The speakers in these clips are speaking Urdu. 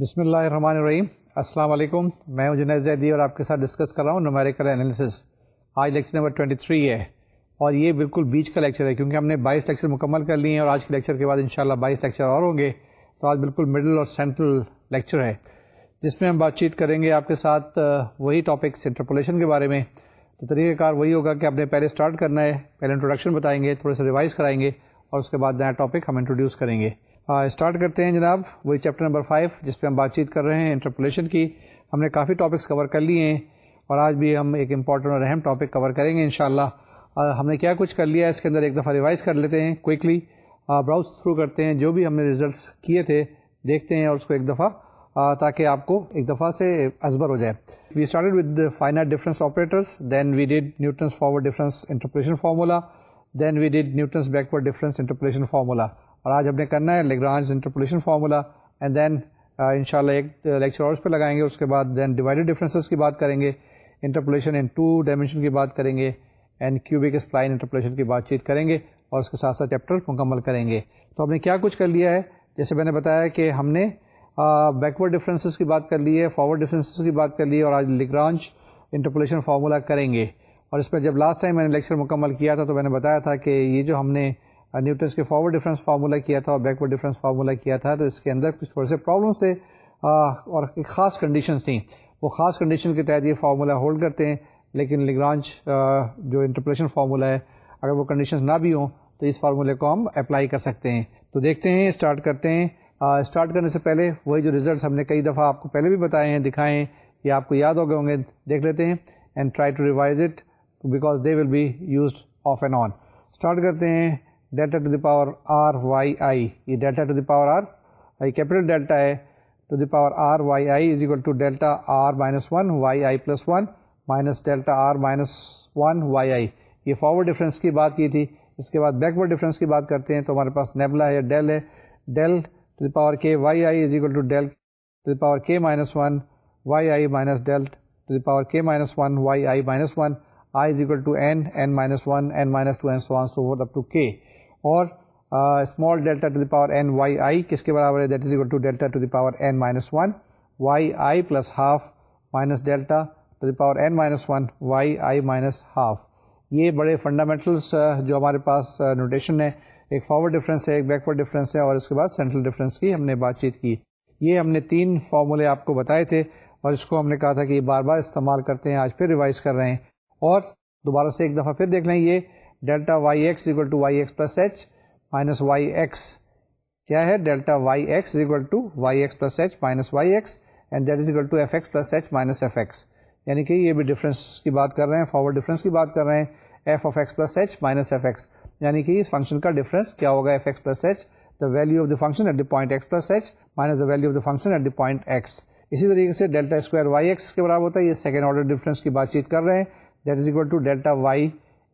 بسم اللہ الرحمن الرحیم. السلام علیکم. میں ہوں جنید زیدی اور آپ کے ساتھ ڈسکس کر رہا ہوں نومیریکل انالیسس. آج لیکچر نمبر 23 ہے اور یہ بالکل بیچ کا لیکچر ہے کیونکہ ہم نے 22 لیکچر مکمل کر لیے ہیں اور آج کے لیکچر کے بعد انشاءاللہ 22 لیکچر اور ہوں گے. تو آج بالکل مڈل اور سینٹرل لیکچر ہے جس میں ہم بات چیت کریں گے آپ کے ساتھ وہی ٹاپکس انٹرپولیشن کے بارے میں. تو طریقہ کار وہی ہوگا کہ آپ نے پہلے سٹارٹ کرنا ہے, پہلے انٹروڈکشن بتائیں گے, تھوڑے سے ریوائز کرائیں گے اور اس کے بعد نیا ٹاپک ہم انٹروڈیوس کریں گے. اسٹارٹ کرتے ہیں جناب وہی چیپٹر نمبر 5 جس پہ ہم بات چیت کر رہے ہیں انٹرپولیشن کی. ہم نے کافی ٹاپکس کور کر لیے ہیں اور آج بھی ہم ایک امپورٹنٹ اور اہم ٹاپک کور کریں گے انشاءاللہ. ہم نے کیا کچھ کر لیا ہے اس کے اندر ایک دفعہ ریوائز کر لیتے ہیں کوئکلی, براؤز تھرو کرتے ہیں جو بھی ہم نے ریزلٹس کیے تھے دیکھتے ہیں اور اس کو ایک دفعہ تاکہ آپ کو ایک دفعہ سے ازبر ہو جائے. We started with finite difference operators, then we did Newton's forward difference interpolation formula, then we did Newton's backward difference interpolation formula, اور آج ہم نے کرنا ہے Lagrange interpolation formula. And then انشاءاللہ ایک لیکچر اور اس پہ لگائیں گے. اس کے بعد دین ڈیوائڈیڈ ڈفرینسز کی بات کریں گے, انٹرپولیشن ان 2 ڈائمینشن کی بات کریں گے, اینڈ کیوبک اسپلائن انٹرپولیشن کی بات چیت کریں گے اور اس کے ساتھ ساتھ چیپٹر مکمل کریں گے. تو ہم نے کیا کچھ کر لیا ہے, جیسے میں نے بتایا کہ ہم نے بیکورڈ ڈفرینسز کی بات کر لی ہے, فارورڈ ڈفرینسز کی بات کر لی ہے اور آج لیگرانج انٹرپولیشن فارمولا کریں گے. اور اس میں جب لاسٹ ٹائم میں نے لیکچر مکمل کیا تھا تو میں نے بتایا تھا کہ یہ جو ہم نے نیوٹنس کے فارورڈ ڈفرینس فارمولا کیا تھا اور بیکورڈ ڈفرینس فارمولا کیا تھا تو اس کے اندر کچھ تھوڑے سے پرابلمس تھے اور ایک خاص کنڈیشنز تھیں. وہ خاص کنڈیشن کے تحت یہ فارمولا ہولڈ کرتے ہیں, لیکن لیگرانج جو انٹرپولیشن فارمولا ہے اگر وہ کنڈیشنز نہ بھی ہوں تو اس فارمولے کو ہم اپلائی کر سکتے ہیں. تو دیکھتے ہیں, اسٹارٹ کرتے ہیں. اسٹارٹ کرنے سے پہلے وہی جو ریزلٹس ہم نے کئی دفعہ آپ کو پہلے بھی بتائے ہیں, دکھائے ہیں, یا آپ کو یاد ہو گئے ہوں گے, دیکھ لیتے ہیں and try to revise it because they will be used off and on. Start کرتے ہیں. Delta to the power r y i, یہ delta to the power r capital delta ہے, to the power r y i is equal to delta r minus 1 Y I plus 1 minus delta r minus 1 Y i. یہ فارورڈ ڈفرینس کی بات کی تھی. اس کے بعد بیکورڈ ڈفرینس کی بات کرتے ہیں تو ہمارے پاس نیبلا ہے, ڈیل ہے, del to the power k y i is equal to del to the power k minus 1 Y I minus del to the power k minus 1 Y I minus 1 i is equal to n minus 1 n minus 2 and so on so forth up to k. اور small delta to the power n y i کس کے برابر ہے, that is equal to delta to the power N minus 1 Y I plus half minus delta to the power N minus 1 Y I minus half. یہ بڑے فنڈامنٹلس جو ہمارے پاس نوٹیشن ہے, ایک فارورڈ ڈفرینس ہے, ایک بیکورڈ ڈفرینس ہے اور اس کے بعد سینٹرل ڈفرینس کی ہم نے بات چیت کی. یہ ہم نے 3 فارمولے آپ کو بتائے تھے اور اس کو ہم نے کہا تھا کہ یہ بار بار استعمال کرتے ہیں, آج پھر ریوائز کر رہے ہیں اور دوبارہ سے ایک دفعہ پھر دیکھ لیں. یہ delta Y x equal to Y x plus H minus Y X کیا ہے, delta Y x equal to Y x plus H minus Y X and that is equal to F x plus H minus F x. یعنی کہ یہ بھی ڈفرینس کی بات کر رہے ہیں, فارورڈ ڈفرینس کی بات کر رہے ہیں, F of x plus H minus F x. یعنی کہ اس فنکشن کا ڈفرینس کیا ہوگا, F x plus H, the value of the function at the point x plus H minus the value of the function at the point X. اسی طریقے سے ڈیلٹا اسکوائر وائی ایکس کے برابر ہوتا ہے, یہ سیکنڈ آرڈر ڈفرینس کی بات چیت کر رہے ہیں, that is equal to delta Y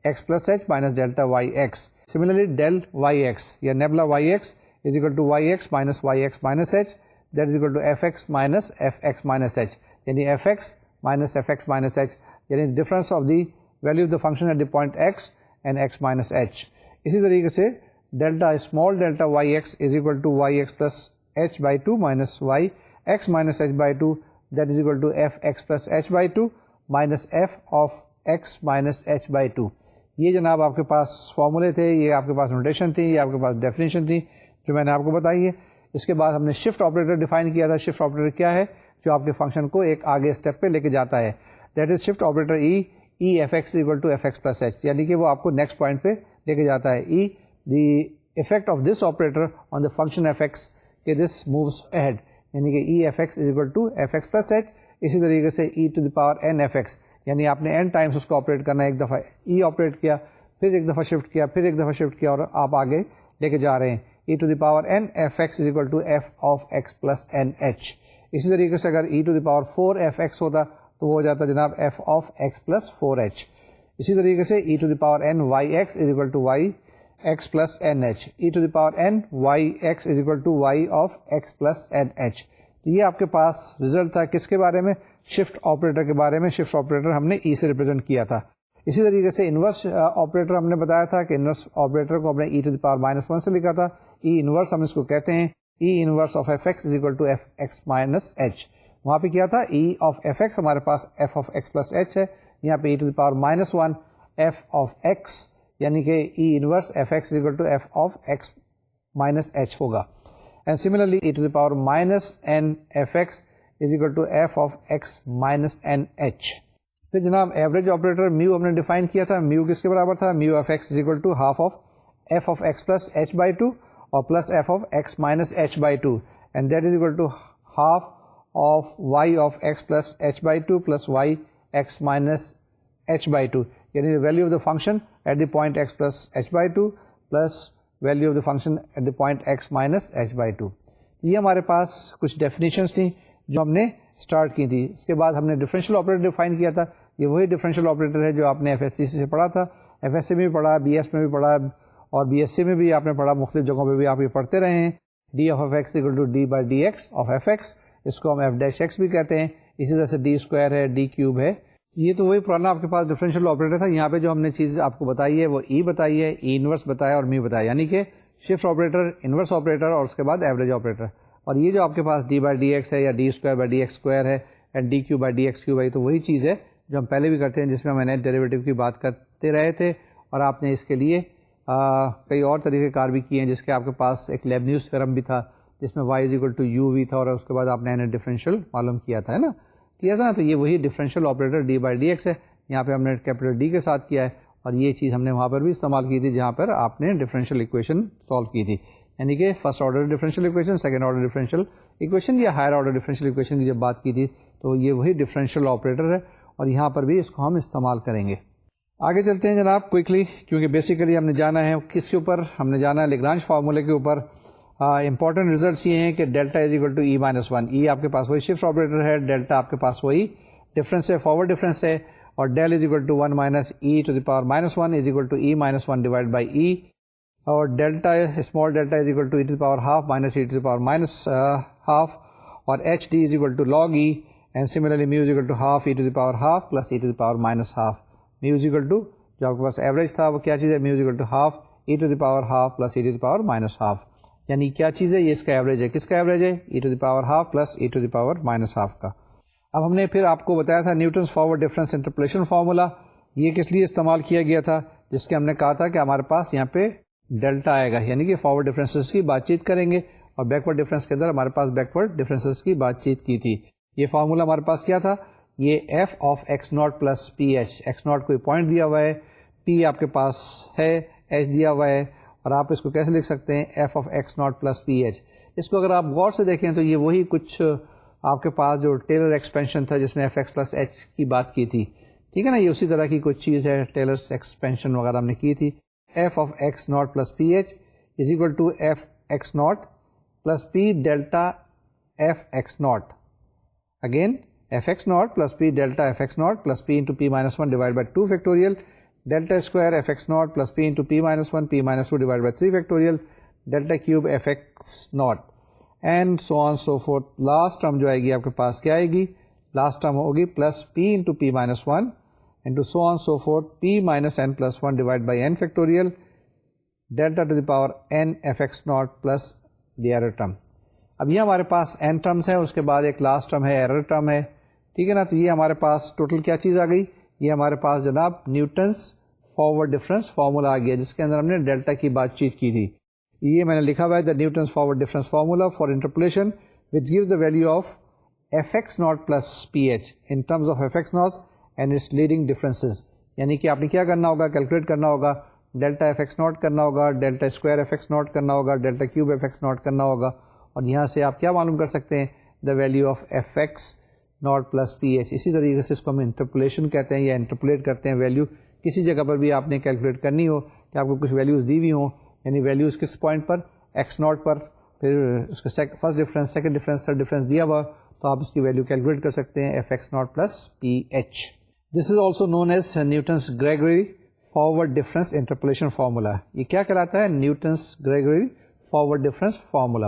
x plus H minus delta Y x. Similarly del y x یا nabla y x is equal to Y x minus Y x minus h, that is equal to F x minus F x minus h. یعنی f x minus F x minus h, یعنی difference of the value of the function at the point x and x minus H. اسی طریقے سے delta small delta Y x is equal to Y x plus H by 2 minus Y x minus H by 2, that is equal to F x plus H by 2 minus F of x minus H by 2. یہ جناب آپ کے پاس فارمولے تھے, یہ آپ کے پاس نوٹیشن تھی, یہ آپ کے پاس ڈیفینیشن تھی جو میں نے آپ کو بتائی ہے. اس کے بعد ہم نے شفٹ آپریٹر ڈیفائن کیا تھا. شفٹ آپریٹر کیا ہے, جو آپ کے فنکشن کو ایک آگے اسٹیپ پہ لے کے جاتا ہے, that is shift operator E F x equal to F x plus H. یعنی کہ وہ آپ کو نیکسٹ پوائنٹ پہ لے کے جاتا ہے. E the effect of this operator on the function f x کہ دس مووز اہیڈ, یعنی کہ E F x is equal to F x plus h. اسی طریقے سے E to the power n f x, یعنی آپ نے این ٹائمس اس کو آپریٹ کرنا ہے. ایک دفعہ ای آپریٹ کیا, پھر ایک دفعہ شفٹ کیا, پھر ایک دفعہ شفٹ کیا اور آپ آگے لے کے جا رہے ہیں. E to the power n f x is equal to F of x plus N h. اسی طریقے سے اگر E to the power 4 f x ہوتا تو وہ ہو جاتا جناب f of x plus 4 h. اسی طریقے سے E to the power n y x is equal to Y x plus N h. E to the power n y x is equal to Y of x plus N H. تو یہ آپ کے پاس ریزلٹ تھا کس کے بارے میں, شفٹ آپریٹر کے بارے میں. شفٹ آپریٹر ہم نے ای سے ریپرزینٹ کیا تھا. اسی طریقے سے انورس آپریٹر ہم نے بتایا تھا کہ انورس آپریٹر کو ہم نے ای ٹو دی پاور مائنس 1 سے لکھا تھا. ای انورس ہم اس کو کہتے ہیں. E inverse of f x is equal to F x minus h. وہاں پہ کیا تھا ای آف ایف ایکس ہمارے پاس f of x plus h ہے, یہاں پہ E to the power minus one f of x یعنی کہ E inverse f x is equal to F of x minus h ہوگا. And similarly E to the power minus n f x is equal to F of x minus N H. پھر جناب ایوریج آپریٹر میو ہم نے ڈیفائن کیا تھا, میو کس کے برابر تھا, mu f x is equal to half of f of x plus H by two اور plus f of x minus H by two, and that is equal to half of y of x plus H by two plus y x minus H by two, یعنی value of the function at the point x plus H by two plus value of the function at the point x minus H by two. یہ ہمارے پاس کچھ ڈیفینیشنس تھیں جو ہم نے اسٹارٹ کی تھی. اس کے بعد ہم نے ڈفرینشیل آپریٹر ڈیفائن کیا تھا. یہ وہی ڈفرینشیل آپریٹر ہے جو آپ نے ایف ایس سی سے پڑھا تھا, ایف ایس سی میں بھی پڑھا, بی ایس میں بھی پڑھا اور بی ایس سی میں بھی آپ نے پڑھا, مختلف جگہوں پہ بھی آپ یہ پڑھتے رہے ہیں. D of x equal to d by d x of f x, اس کو ہم ایف ڈیش ایکس بھی کہتے ہیں. اسی طرح سے ڈی اسکوائر ہے, ڈی کیوب ہے. یہ تو وہی پرانا آپ کے پاس ڈفرینشیل آپریٹر تھا. یہاں پہ جو ہم نے چیز آپ کو بتائی ہے وہ ای بتائی ہے, ای انورس بتایا اور میو بتایا, یعنی کہ شفٹ آپریٹر, انورس آپریٹر اور اس کے بعد ایوریج آپریٹر. اور یہ جو آپ کے پاس ڈی بائی ڈی ایکس ہے یا d square by d x square ہے and d q by d x q by, تو وہی چیز ہے جو ہم پہلے بھی کرتے ہیں, جس میں ہم نیٹ ڈیریویٹو کی بات کرتے رہے تھے. اور آپ نے اس کے لیے کئی اور طریقے کار بھی کیے ہیں, جس کے آپ کے پاس ایک لیبنیوز تھیورم بھی تھا جس میں Y is equal to U بھی تھا, اور اس کے بعد آپ نے نیٹ ڈفرینشیل معلوم کیا تھا نا, تو یہ وہی differential operator D by d x ہے. یہاں پہ ہم نے کیپٹل ڈی کے ساتھ کیا ہے, اور یہ چیز ہم نے وہاں پر بھی استعمال کی تھی جہاں پر آپ نے ڈفرینشیل ایکویشن سالو کی تھی, یعنی کہ first order differential equation, second order differential equation یا ہائر آرڈر ڈفرینشیل ایکویشن کی جب بات کی تھی, تو یہ وہی ڈفرینشیل آپریٹر ہے اور یہاں پر بھی اس کو ہم استعمال کریں گے. آگے چلتے ہیں جناب کوئکلی, کیونکہ بیسیکلی ہم نے جانا ہے کس کے اوپر, ہم نے جانا ہے لیگرانج فارمولے کے اوپر. امپورٹنٹ ریزلٹس یہ ہیں کہ delta is equal to e minus one. E آپ کے پاس وہی شفٹ آپریٹر ہے, ڈیلٹا آپ کے پاس وہی ڈفرینس ہے, فارورڈ ڈفرینس ہے, اور del is equal to one minus e to the power minus one is equal to e minus one divide by e, اور delta small delta is equal to e to the power half minus e to the power minus half, اور h d is equal to log e, and similarly mu is equal to half e to the power half plus e to the power minus half. Mu is equal to جو آپ کے پاس ایوریج تھا وہ کیا چیز ہے, mu is equal to half e to the power half plus e to the power minus half, یعنی کیا چیز ہے, یہ اس کا ایوریج ہے. کس کا ایوریج ہے, e to the power half plus e to the power minus half کا. اب ہم نے پھر آپ کو بتایا تھا Newton's forward difference interpolation formula. یہ کس لیے استعمال کیا گیا تھا, جس کے ہم نے کہا تھا کہ ہمارے پاس یہاں پہ ڈیلٹا آئے گا, یعنی کہ فارورڈ ڈفرینسز کی بات چیت کریں گے, اور بیکورڈ ڈفرینس کے اندر ہمارے پاس بیکورڈ ڈفرینسز کی بات چیت کی تھی. یہ فارمولا ہمارے پاس کیا تھا, یہ f of x naught plus p h. X naught کوئی پوائنٹ دیا ہوا ہے, پی آپ کے پاس ہے, ایچ دیا ہوا ہے, اور آپ اس کو کیسے لکھ سکتے ہیں, F of x naught plus p h. اس کو اگر آپ غور سے دیکھیں تو یہ وہی کچھ آپ کے پاس جو ٹیلر ایکسپینشن تھا جس میں ایف ایکس پلس ایچ کی بات کی تھی, ٹھیک ہے نا, یہ اسی طرح کی کچھ چیز ہے. ٹیلرس ایکسپینشن وغیرہ ہم نے کی تھی. F of x naught plus p h is equal to F x naught plus p delta f x naught. Again f x naught plus p delta f x naught plus p into p minus one divide by two factorial delta square f x naught plus p into p minus one p minus two divide by three factorial delta cube f x naught, and so on so forth. Last term جو آئے گی آپ کے پاس کیا آئے گی, لاسٹ ٹرم ہوگی plus p into p minus one into so on so forth p minus n plus 1 divided by n factorial delta to the power n fx naught plus the error term. اب یہ ہمارے پاس n ٹرمز ہیں, اس کے بعد ایک لاسٹ ٹرم ہے, ایرر ٹرم ہے, ٹھیک ہے نا. تو یہ ہمارے پاس ٹوٹل کیا چیز آ گئی, یہ ہمارے پاس جناب نیوٹنس فارورڈ ڈفرینس فارمولا آ گیا, جس کے اندر ہم نے ڈیلٹا کی بات چیت کی تھی. یہ میں نے لکھا ہوا ہے, the Newton's forward difference formula for interpolation which gives the value of fx naught plus ph in terms of fx naught and its leading differences. یعنی کہ آپ نے کیا کرنا ہوگا, کیلکولیٹ کرنا ہوگا, ڈیلٹا ایف ایکس ناٹ کرنا ہوگا, delta square f x naught کرنا ہوگا, delta cube f x naught کرنا ہوگا, اور یہاں سے آپ کیا معلوم کر سکتے ہیں, the value of f x naught plus p h. اسی طریقے سے اس کو ہم انٹرپولیشن کہتے ہیں یا انٹرپولیٹ کرتے ہیں. ویلیو کسی جگہ پر بھی آپ نے کیلکولیٹ کرنی ہو کہ آپ کو کچھ ویلیوز دی ہوئی ہوں, یعنی ویلیوز کس پوائنٹ پر, ایکس ناٹ پر, پھر اس کا first difference, second difference, third difference دیا ہوا, تو آپ اس کی ویلیو کیلکولیٹ کر سکتے ہیں, f x naught plus p h. This is also known as Newton's Gregory forward difference interpolation formula. یہ کیا کہلاتا ہے, Newton's Gregory forward difference formula.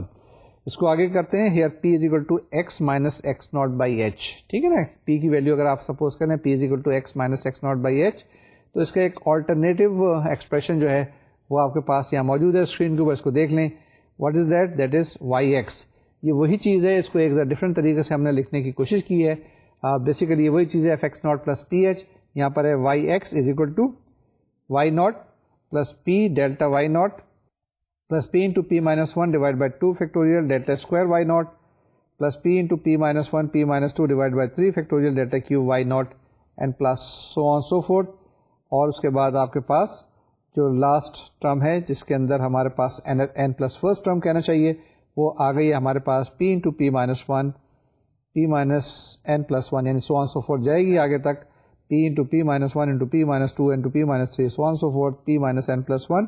اس کو آگے کرتے ہیں, here p is equal to x minus x naught by h. ٹھیک ہے نا, پی کی ویلیو اگر آپ سپوز کریں p is equal to x minus x naught by h, تو اس کا ایک آلٹرنیٹو ایکسپریشن جو ہے وہ آپ کے پاس یہاں موجود ہے اسکرین کے اوپر, اس کو دیکھ لیں. What is that? That is why x. یہ وہی چیز ہے, اس کو ایک ڈفرینٹ طریقے سے ہم نے لکھنے کی کوشش کی ہے. بیسیکلی یہ وہی چیز ہے, f x naught plus p h, یہاں پر ہے y x is equal to y naught plus p delta y naught plus p into p minus one divide by 2 factorial delta square y naught plus p into p minus one p minus 2 divide by 3 factorial delta cube y naught and plus so on so forth. اور اس کے بعد آپ کے پاس جو لاسٹ ٹرم ہے جس کے اندر ہمارے پاس این پلس فرسٹ ٹرم کہنا چاہیے, وہ آ گئی ہے ہمارے پاس p into p minus one p minus n plus one, یعنی سو آن سو فورتھ جائے گی آگے تک, p into p minus one into p minus two into p minus three so on so forth p minus n plus one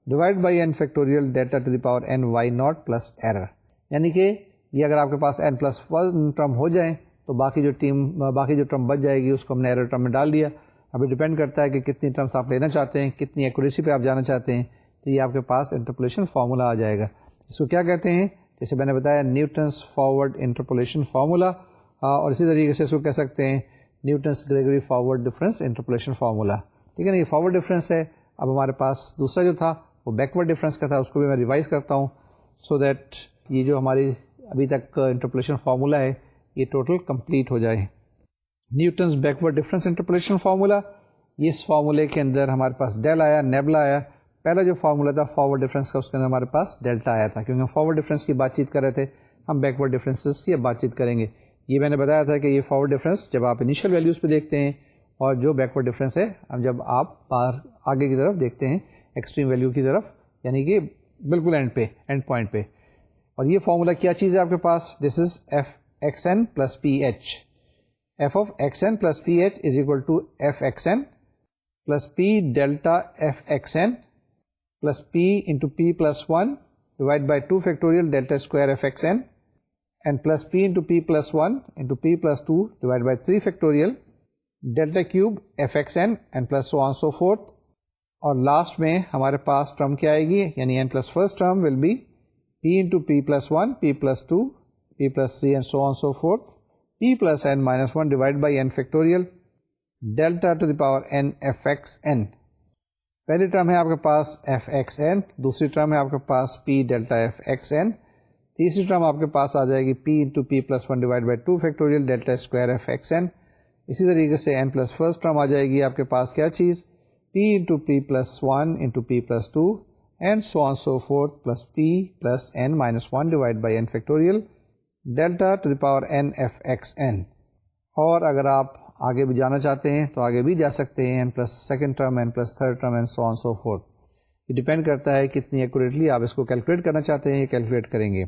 divide by n factorial delta to the power n y naught plus error. یعنی کہ یہ اگر آپ کے پاس این پلس ون ٹرم ہو جائیں تو باقی جو ٹرم بچ جائے گی اس کو ہم نے ایرر ٹرم میں ڈال دیا. ابھی ڈیپینڈ کرتا ہے کہ کتنی ٹرمس آپ لینا چاہتے ہیں, کتنی ایکوریسی پہ آپ جانا چاہتے ہیں, تو یہ آپ کے پاس انٹرپولیشن فارمولا آ جائے گا. اس کو کیا کہتے ہیں؟ جیسے میں نے بتایا نیوٹنس فارورڈ انٹرپولیشن فارمولا, اور اسی طریقے سے اس کو کہہ سکتے ہیں Newton's Gregory forward difference interpolation formula. ٹھیک ہے نا, یہ فارورڈ ڈفرینس ہے. اب ہمارے پاس دوسرا جو تھا وہ بیکورڈ ڈفرینس کا تھا, اس کو بھی میں ریوائز کرتا ہوں سو دیٹ یہ جو ہماری ابھی تک انٹرپولیشن فارمولا ہے یہ ٹوٹل کمپلیٹ ہو جائے. Newton's backward difference interpolation formula, یہ اس فارمولے کے اندر ہمارے پاس ڈیل آیا, نیبلا آیا. پہلا جو فارمولا تھا فارورڈ ڈفرینس کا اس کے اندر ہمارے پاس ڈیلٹا آیا تھا, کیونکہ ہم فارورڈ ڈفرینس کی بات چیت کر رہے تھے, ہم بیکورڈ ڈفرینسز کی اب بات چیت کریں گے. یہ میں نے بتایا تھا کہ یہ فارورڈ ڈفرینس جب آپ انیشیل ویلیوز پہ دیکھتے ہیں, اور جو بیکورڈ ڈفرینس ہے اب جب آپ آگے کی طرف دیکھتے ہیں ایکسٹریم ویلیو کی طرف, یعنی کہ بالکل اینڈ پوائنٹ پہ. اور یہ فارمولا کیا چیز ہے آپ کے پاس؟ This is f x n plus p h. F of x n plus p h is equal to F x n plus p delta f x n plus p into p plus one divide by 2 factorial delta square f x n and plus p into p plus one into p plus 2 divide by 3 factorial delta cube f x n and plus so on so forth. اور لاسٹ میں ہمارے پاس ٹرم کیا آئے گی, یعنی n plus first term will be p into p plus one p plus two p plus three and so on so forth p plus n minus one divide by n factorial delta to the power n f x n. پہلی ٹرم ہے آپ کے پاس ایف ایکس این, دوسری ٹرم ہے آپ کے پاس p delta f x n, تیسری ٹرم آپ کے پاس آ جائے گی p into p plus one divide by 2 factorial delta square f x n. اسی طریقے سے این پلس فرسٹ ٹرم آ جائے گی آپ کے پاس کیا چیز, p into p plus one into p plus two and so on so forth plus p plus n minus one divide by n factorial delta to the power n f x N. اور اگر آپ آگے بھی جانا چاہتے ہیں تو آگے بھی جا سکتے ہیں, n plus second term, n plus third term and so on so forth. یہ ڈیپینڈ کرتا ہے کتنی ایکوریٹلی آپ اس کو کیلکولیٹ کرنا چاہتے ہیں, یہ کیلکولیٹ کریں گے.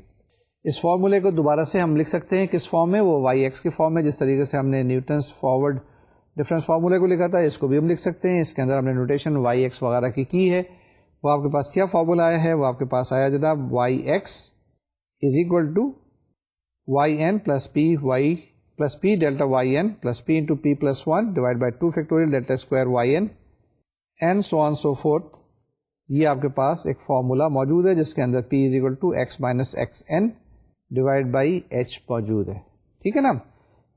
اس فارمولے کو دوبارہ سے ہم لکھ سکتے ہیں کس فارم میں, وہ وائی ایکس کی فارم میں, جس طریقے سے ہم نے نیوٹنس فارورڈ ڈفرینس فارمولے کو لکھا تھا, اس کو بھی ہم لکھ سکتے ہیں. اس کے اندر ہم نے نوٹیشن وائی ایکس وغیرہ کی ہے. وہ آپ کے پاس کیا فارمولا آیا ہے, وہ آپ کے پاس آیا جناب y x is equal to y n plus p delta y n plus p into p plus one divide by 2 factorial delta square y n and so on so forth. یہ آپ کے پاس ایک فارمولا موجود ہے جس کے اندر p is equal to x minus x n divide by h موجود ہے. ٹھیک ہے نا,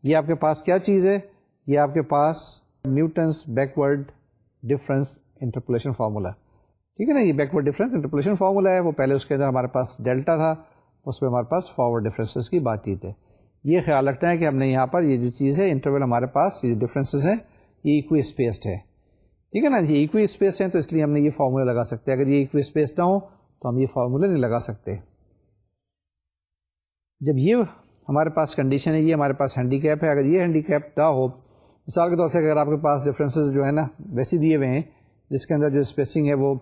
یہ آپ کے پاس کیا چیز ہے, یہ آپ کے پاس Newton's backward difference interpolation formula. ٹھیک ہے نا, یہ بیکورڈ ڈفرینس انٹرپولیشن فارمولا ہے. وہ پہلے اس کے اندر ہمارے پاس ڈیلٹا تھا, اس میں ہمارے پاس فارورڈ ڈفرینسز کی بات چیت ہے. یہ خیال رکھنا ہے کہ ہم نے یہاں پر یہ جو چیز ہے انٹرول ہمارے پاس یہ ڈفرینسز ہیں یہ ایکوی اسپیسڈ ہے. ٹھیک ہے نا, یہ ایکوی اسپیسڈ ہیں تو اس لیے ہم نے یہ فارمولا لگا سکتے ہیں. اگر یہ ایکوی اسپیسڈ نہ ہو تو ہم یہ فارمولا نہیں لگا سکتے. جب یہ ہمارے پاس کنڈیشن ہے, یہ ہمارے پاس ہینڈی کیپ ہے. اگر یہ ہینڈی کیپ نہ ہو, مثال کے طور سے اگر آپ کے پاس ڈفرینسز جو ہے نا ویسے دیے ہوئے ہیں جس کے اندر جو اسپیسنگ ہے وہ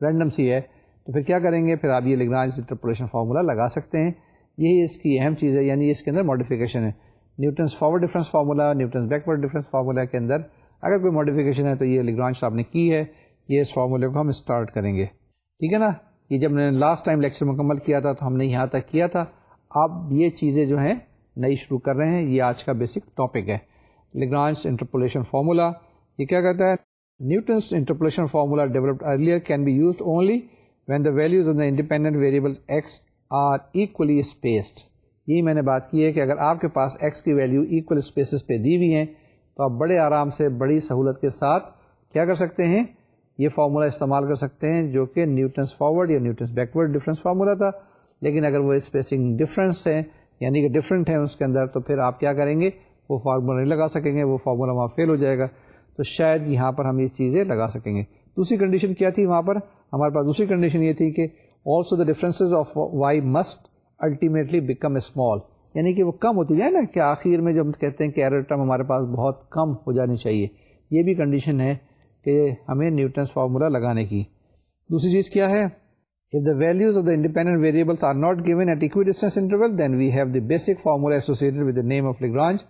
رینڈم سی ہے, تو پھر کیا کریں گے, پھر آپ یہ لیگرانج انٹرپولیشن فارمولا لگا سکتے ہیں. یہی اس کی اہم چیز ہے, یعنی اس کے اندر ماڈیفیکیشن ہے. Newton's forward difference formula, Newton's backward difference formula کے اندر اگر کوئی ماڈیفیکیشن ہے تو یہ لیگرانج صاحب نے کی ہے. یہ اس فارمولے کو ہم اسٹارٹ کریں گے. ٹھیک ہے نا, یہ جب میں نے لاسٹ ٹائم لیکچر مکمل کیا تھا تو ہم نے یہاں تک کیا تھا. اب یہ چیزیں جو ہیں نئی شروع کر رہے ہیں, یہ آج کا بیسک ٹاپک ہے. لیگرانج انٹرپولیشن فارمولا یہ کیا کہتا ہے, Newton's interpolation formula developed earlier can be used only when the values of the independent variable x are equally spaced. یہی میں نے بات کی ہے کہ اگر آپ کے پاس ایکس کی ویلیو ایکول اسپیسز پہ دی ہوئی ہیں تو آپ بڑے آرام سے بڑی سہولت کے ساتھ کیا کر سکتے ہیں, یہ فارمولا استعمال کر سکتے ہیں جو کہ نیوٹنس فارورڈ یا نیوٹنس بیکورڈ ڈفرینس فارمولا تھا. لیکن اگر وہ اسپیسنگ ڈفرینس ہے یعنی کہ ڈفرینٹ ہے اس کے اندر, تو پھر آپ کیا کریں گے, وہ فارمولا نہیں لگا سکیں گے, وہ فارمولا وہاں فیل ہو جائے گا. تو شاید یہاں پر ہم یہ چیزیں لگا سکیں گے. دوسری کنڈیشن کیا تھی وہاں پر ہمارے پاس؟ دوسری کنڈیشن یہ تھی کہ also the differences of y must ultimately become small, یعنی کہ وہ کم ہوتی جائے نا, کہ آخر میں جو ہم کہتے ہیں کہ ایرر ٹرم ہمارے پاس بہت کم ہو جانی چاہیے. یہ بھی کنڈیشن ہے کہ ہمیں نیوٹنس فارمولا لگانے کی. دوسری چیز کیا ہے, if the values of the independent variables are not given at equidistance interval, then we have the basic formula associated with the name of Lagrange,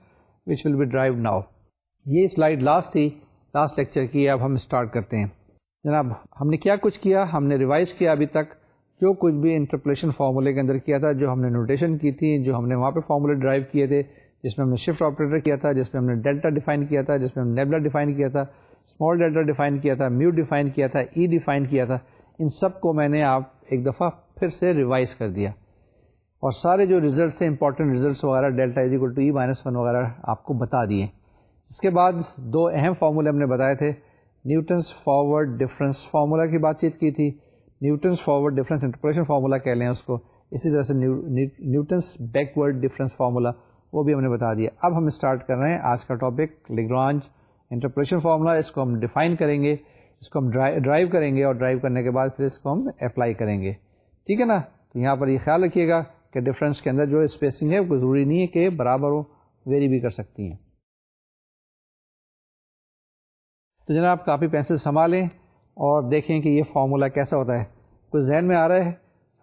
which will be derived now. یہ سلائیڈ لاسٹ تھی, لاسٹ لیکچر کی. اب ہم اسٹارٹ کرتے ہیں. جناب ہم نے کیا کچھ کیا, ہم نے ریوائز کیا ابھی تک جو کچھ بھی انٹرپولیشن فارمولے کے اندر کیا تھا, جو ہم نے نوٹیشن کی تھی, جو ہم نے وہاں پہ فارمولے ڈرائیو کیے تھے, جس میں ہم نے شفٹ آپریٹر کیا تھا, جس میں ہم نے ڈیلٹا ڈیفائن کیا تھا, جس میں ہم نے نیبلا ڈیفائن کیا تھا, اسمال ڈیلٹا ڈیفائن کیا تھا, میو ڈیفائن کیا تھا, ای ڈیفائن کیا تھا. ان سب کو میں نے آپ ایک دفعہ پھر سے ریوائز کر دیا, اور سارے جو ریزلٹس ہیں امپورٹنٹ ریزلٹس وغیرہ, delta is equal to e minus 1 وغیرہ آپ کو بتا دیے. اس کے بعد دو اہم فارمولے ہم نے بتائے تھے. نیوٹنس فارورڈ ڈفرینس فارمولا کی بات چیت کی تھی, Newton's forward difference interpolation formula کہہ لیں اس کو. اسی طرح سے نیوٹنس بیکورڈ ڈفرینس فارمولا, وہ بھی ہم نے بتا دیا. اب ہم اسٹارٹ کر رہے ہیں آج کا ٹاپک لیگرانج انٹرپولیشن فارمولا. اس کو ہم ڈیفائن کریں گے, اس کو ہم ڈرائیو کریں گے, اور ڈرائیو کرنے کے بعد پھر اس کو ہم اپلائی کریں گے. ٹھیک ہے نا. تو یہاں پر یہ خیال رکھیے گا کہ ڈفرینس کے اندر جو اسپیسنگ ہے وہ ضروری نہیں ہے کہ برابر ہو, ویری بھی کر سکتی ہیں. تو جناب کاپی پینسل سنبھالیں اور دیکھیں کہ یہ فارمولا کیسا ہوتا ہے. کچھ ذہن میں آ رہا ہے؟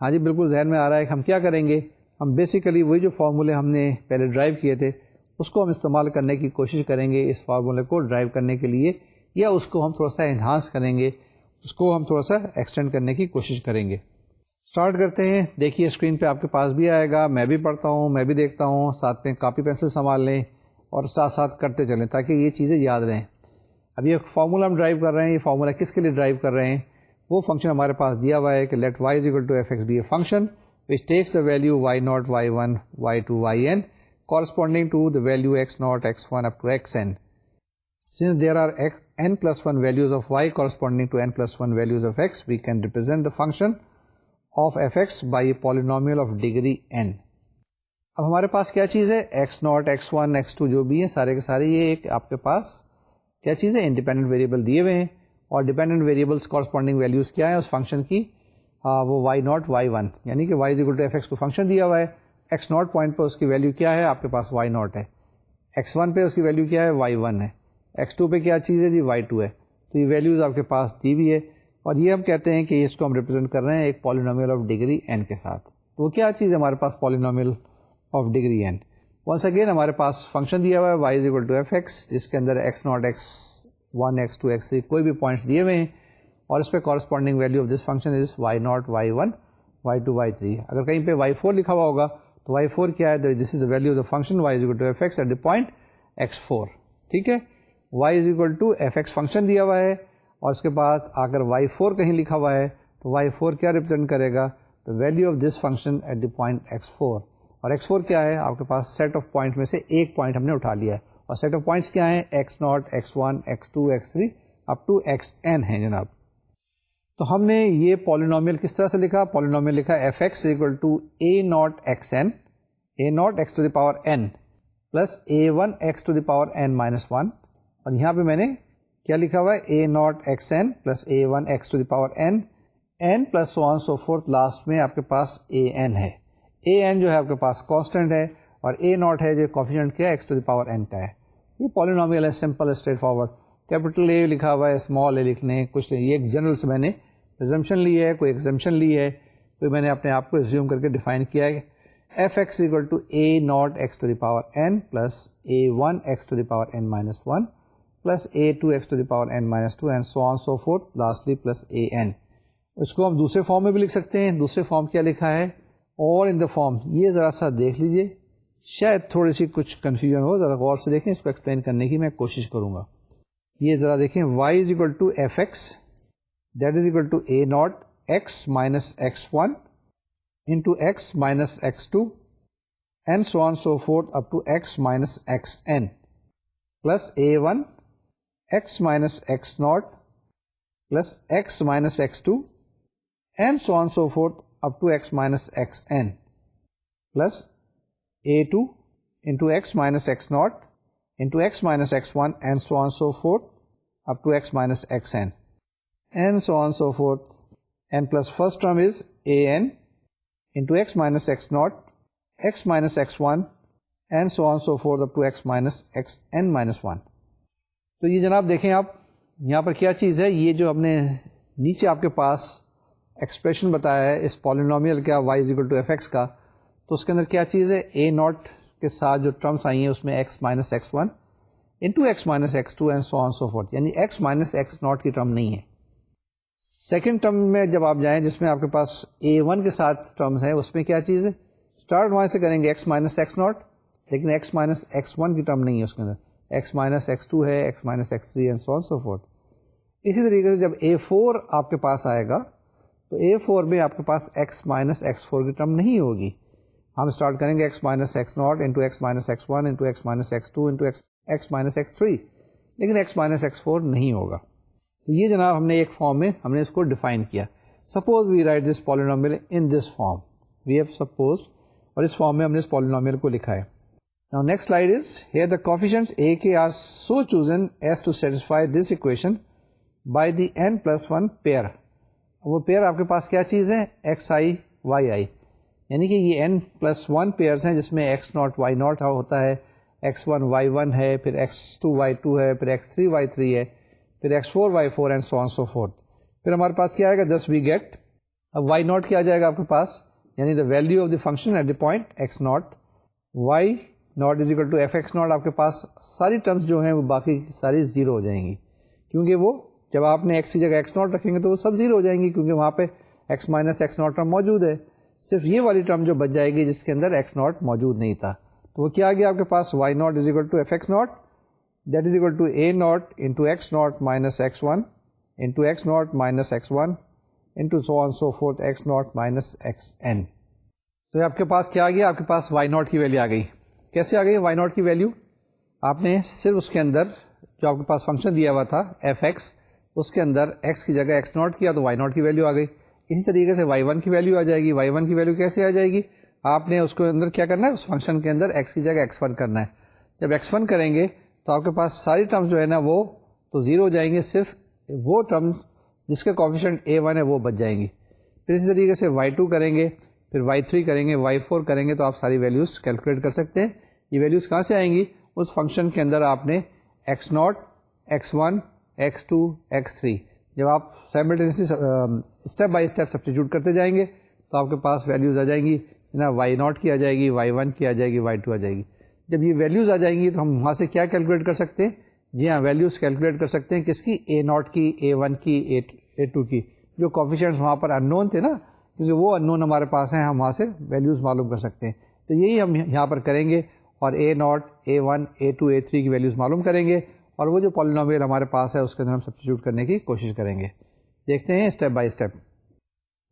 ہاں جی بالکل ذہن میں آ رہا ہے. کہ ہم کیا کریں گے, ہم بیسیکلی وہی جو فارمولے ہم نے پہلے ڈرائیو کیے تھے اس کو ہم استعمال کرنے کی کوشش کریں گے اس فارمولے کو ڈرائیو کرنے کے لیے, یا اس کو ہم تھوڑا سا انہانس کریں گے, اس کو ہم تھوڑا سا ایکسٹینڈ کرنے کی کوشش کریں گے. اسٹارٹ کرتے ہیں. دیکھیے اسکرین پہ آپ کے پاس بھی آئے گا, میں بھی پڑھتا ہوں, میں بھی دیکھتا ہوں, ساتھ میں کاپی پینسل سنبھال لیں اور ساتھ ساتھ کرتے چلیں تاکہ یہ چیزیں یاد رہیں. اب یہ فارمولا ہم ڈرائیو کر رہے ہیں, یہ فارمولا کس کے لیے ڈرائیو کر رہے ہیں؟ وہ فنکشن ہمارے پاس دیا ہوا ہے کہ let y is equal to F x be a function which takes the value y naught y one y two y n corresponding to the value x naught x one up to x n. Since there are n plus 1 values of y corresponding to n plus 1 values of x, we can represent the function of fx by a polynomial of degree n. اب ہمارے پاس کیا چیز ہے, x0, x1, x2 جو بھی ہیں سارے کے سارے یہ ایک آپ کے پاس کیا چیز ہے, انڈیپینڈنٹ ویریبل دیے ہوئے ہیں, اور ڈیپینڈنٹ ویریبلس کورسپونڈنگ ویلیوز کیا ہیں اس فنکشن کی, وہ y0, y1, یعنی کہ y is equal to fx کو فنکشن دیا ہوا ہے. x0 پوائنٹ پہ اس کی ویلیو کیا ہے, آپ کے پاس y0 ہے. x1 پہ اس کی ویلیو کیا ہے, y1 ہے. x2 پہ کیا چیز ہے جی, y2 ہے. تو یہ ویلیوز آپ کے پاس دی ہوئی ہے, اور یہ ہم کہتے ہیں کہ اس کو ہم ریپرزینٹ کر رہے ہیں ایک پالینومیل آف ڈگری n کے ساتھ. تو وہ کیا چیز ہے ہمارے پاس, polynomial of degree n. Once again ہمارے پاس فنکشن دیا ہوا ہے y is equal to fx, جس کے اندر x0, x1, x2, x3 کوئی بھی پوائنٹس دیے ہوئے ہیں, اور اس پہ corresponding value of this function is y0, y1, y2, y3. اگر کہیں پہ y4 لکھا ہوا ہوگا تو y4 کیا ہے, this is the value of the function y is equal to fx at the point x4. ٹھیک ہے, y is equal to fx function دیا ہوا ہے, اور اس کے بعد اگر y4 کہیں لکھا ہوا ہے تو y4 کیا ریپرزینٹ کرے گا, the value of this function at the point x4. اور x4 کیا ہے, آپ کے پاس سیٹ آف پوائنٹ میں سے ایک پوائنٹ ہم نے اٹھا لیا ہے, اور سیٹ آف پوائنٹس کیا ہیں, x0, x1, x2, x3 up to xn ہیں جناب. تو ہم نے یہ پالینومیل کس طرح سے لکھا, پالینومیل لکھا fx equal to a0 xn, a0 x to the power n plus a1 x to the power n minus 1. اور یہاں پہ میں نے کیا لکھا ہوا ہے, a0 xn plus a1 x to the power n, n plus so on so forth, last میں آپ کے پاس an ہے. an جو ہے آپ کے پاس کانسٹنٹ ہے, اور a0 ہے جو کوفیشینٹ کیا ہے x to the power n کا ہے. یہ پالینومیل ہے, simple straight forward. Capital A لکھا ہوا ہے, اسمال اے لکھنے کچھ نہیں, یہ ایک جنرل سے میں نے ریزمپشن لی ہے, کوئی ایگزمپشن لی ہے, کوئی میں نے اپنے آپ کو ایزیوم کر کے ڈیفائن کیا ہے. fx equal to a0 x to the power n plus a1 x to the power n minus 1 plus a2 x to the power n minus 2 and so on so forth, lastly plus an. اس کو ہم دوسرے فارم میں بھی لکھ سکتے ہیں. دوسرے فارم کیا لکھا ہے, اور ان دا فارم, یہ ذرا سا دیکھ لیجئے, شاید تھوڑی سی کچھ کنفیوژن ہو, ذرا غور سے دیکھیں, اس کو ایکسپلین کرنے کی میں کوشش کروں گا. یہ ذرا دیکھیں, y is equal to fx that is equal to a0 x minus x1 into x minus x2 and so on so forth up to x minus xn plus a1 x minus x0 plus x minus x2 and so on and so forth up to x minus xn plus a2 into x minus x naught into x minus x1 and so on and so forth up to x minus xn and so on and so forth. And plus first term is an into x minus x naught, x minus x1 and so on and so forth up to x minus xn minus 1. تو یہ جناب دیکھیں آپ یہاں پر کیا چیز ہے, یہ جو ہم نے نیچے آپ کے پاس ایکسپریشن بتایا ہے اس پالینومیل کا y is equal to F x کا, تو اس کے اندر کیا چیز ہے, اے ناٹ کے ساتھ جو ٹرمس آئی ہیں اس میں x minus x one into x minus x two and so on so forth, یعنی x مائنس ایکس ناٹ کی ٹرم نہیں ہے. سیکنڈ ٹرم میں جب آپ جائیں جس میں آپ کے پاس اے ون کے ساتھ ٹرمز ہیں, اس میں کیا چیز ہے, اسٹارٹ وہاں سے کریں گے x مائنس ایکس ناٹ, لیکن x مائنس ایکس ون کی ٹرم نہیں ہے اس کے اندر, x مائنس ایکس ٹو ہے, x minus x three and so on so fourth. اسی طریقے سے جب A4 آپ کے پاس آئے گا تو A4 میں آپ کے پاس x مائنس ایکس فور کی ٹرم نہیں ہوگی. ہم اسٹارٹ کریں گے x minus x naught into x minus x one into x minus x two into x minus x three, لیکن x مائنس ایکس فور نہیں ہوگا. تو یہ جناب ہم نے ایک فارم میں ہم نے اس کو ڈیفائن کیا. Suppose we write this polynomial in this form, we have supposed, اور اس فارم میں ہم نے اس پالینومیل کو لکھا ہے. Now next slide is, here the coefficients a, k are so chosen as to satisfy this equation by the n plus 1 pair. وہ پیئر آپ کے پاس کیا چیز ہے, ایکس آئی وائی آئی, یعنی کہ یہ n پلس 1 پیئرس ہیں جس میں ایکس ناٹ وائی ناٹ ہوتا ہے, ایکس ون وائی ون ہے, پھر ایکس ٹو وائی ٹو ہے, پھر ایکس تھری وائی تھری ہے, پھر x four y four and so on so forth. پھر ہمارے پاس کیا آئے گا, دس وی گیٹ, اب وائی ناٹ کیا آ جائے گا آپ کے پاس, یعنی the value of the function at the point x naught, y naught is equal to F x naught. آپ کے پاس ساری ٹرمز جو ہیں وہ باقی ساری زیرو ہو جائیں گی, کیونکہ وہ جب آپ نے ایکس کی جگہ ایکس ناٹ رکھیں گے تو وہ سب زیرو ہو جائیں گی, کیونکہ وہاں پہ x minus x not term موجود ہے. صرف یہ والی ٹرم جو بچ جائے گی جس کے اندر ایکس ناٹ موجود نہیں تھا, تو وہ کیا آ گیا آپ کے پاس, y naught is equal to F x naught, that is equal to a naught into x naught minus x one into x naught minus x one into so on so forth x naught minus x n. تو آپ کے پاس کیا آ گیا, آپ کے پاس وائی ناٹ کی ویلیو آ گئی. کیسے آ گئی وائی ناٹ کی ویلیو, آپ نے صرف اس کے اندر جو آپ کے پاس فنکشن دیا ہوا تھا ایف ایکس, اس کے اندر ایکس کی جگہ ایکس ناٹ کیا تو وائی ناٹ کی ویلیو آ گئی. اسی طریقے سے وائی ون کی ویلیو آ جائے گی. وائی ون کی ویلیو کیسے آ جائے گی, آپ نے اس کے اندر کیا کرنا ہے, اس فنکشن کے اندر ایکس کی جگہ ایکس ون کرنا ہے. جب ایکس ون کریں گے تو آپ کے پاس ساری ٹرمز جو ہے نا وہ تو زیرو ہو جائیں گے, صرف وہ ٹرم جس کا کوفیشنٹ اے ون ہے وہ بچ جائیں گی. پھر اسی طریقے سے وائی ٹو کریں گے, پھر وائی تھری کریں گے, وائی فور کریں گے, تو آپ ساری ویلیوز کیلکولیٹ کر سکتے ہیں. یہ ویلیوز کہاں سے آئیں گی, اس فنکشن کے اندر آپ نے x naught, x one, x two, x three, جب آپ simultaneously step by step substitute کرتے جائیں گے تو آپ کے پاس ویلیوز آ جائیں گی نا, وائی ناٹ کی آ جائے گی, وائی ون کی آ جائے گی, وائی ٹو آ جائے گی. جب یہ ویلیوز آ جائیں گی تو ہم وہاں سے کیا کیلکولیٹ کر سکتے ہیں, جی ہاں ویلیوز کیلکولیٹ کر سکتے ہیں. کس کی, اے ناٹ کی, اے ون کی, اے ٹو کی, جو کوفیشنٹس وہاں پر ان نون تھے نا, کیونکہ وہ ان نون ہمارے پاس ہیں, ہم وہاں سے ویلیوز معلوم کر سکتے ہیں. تو یہی ہم یہاں پر کریں گے, اور a naught, a one, a two, a three کی ویلیوز معلوم کریں گے, اور وہ جو پالینومیل ہمارے پاس ہے اس کے اندر ہم سبسٹیٹیوٹ کرنے کی کوشش کریں گے. دیکھتے ہیں اسٹیپ بائی اسٹیپ.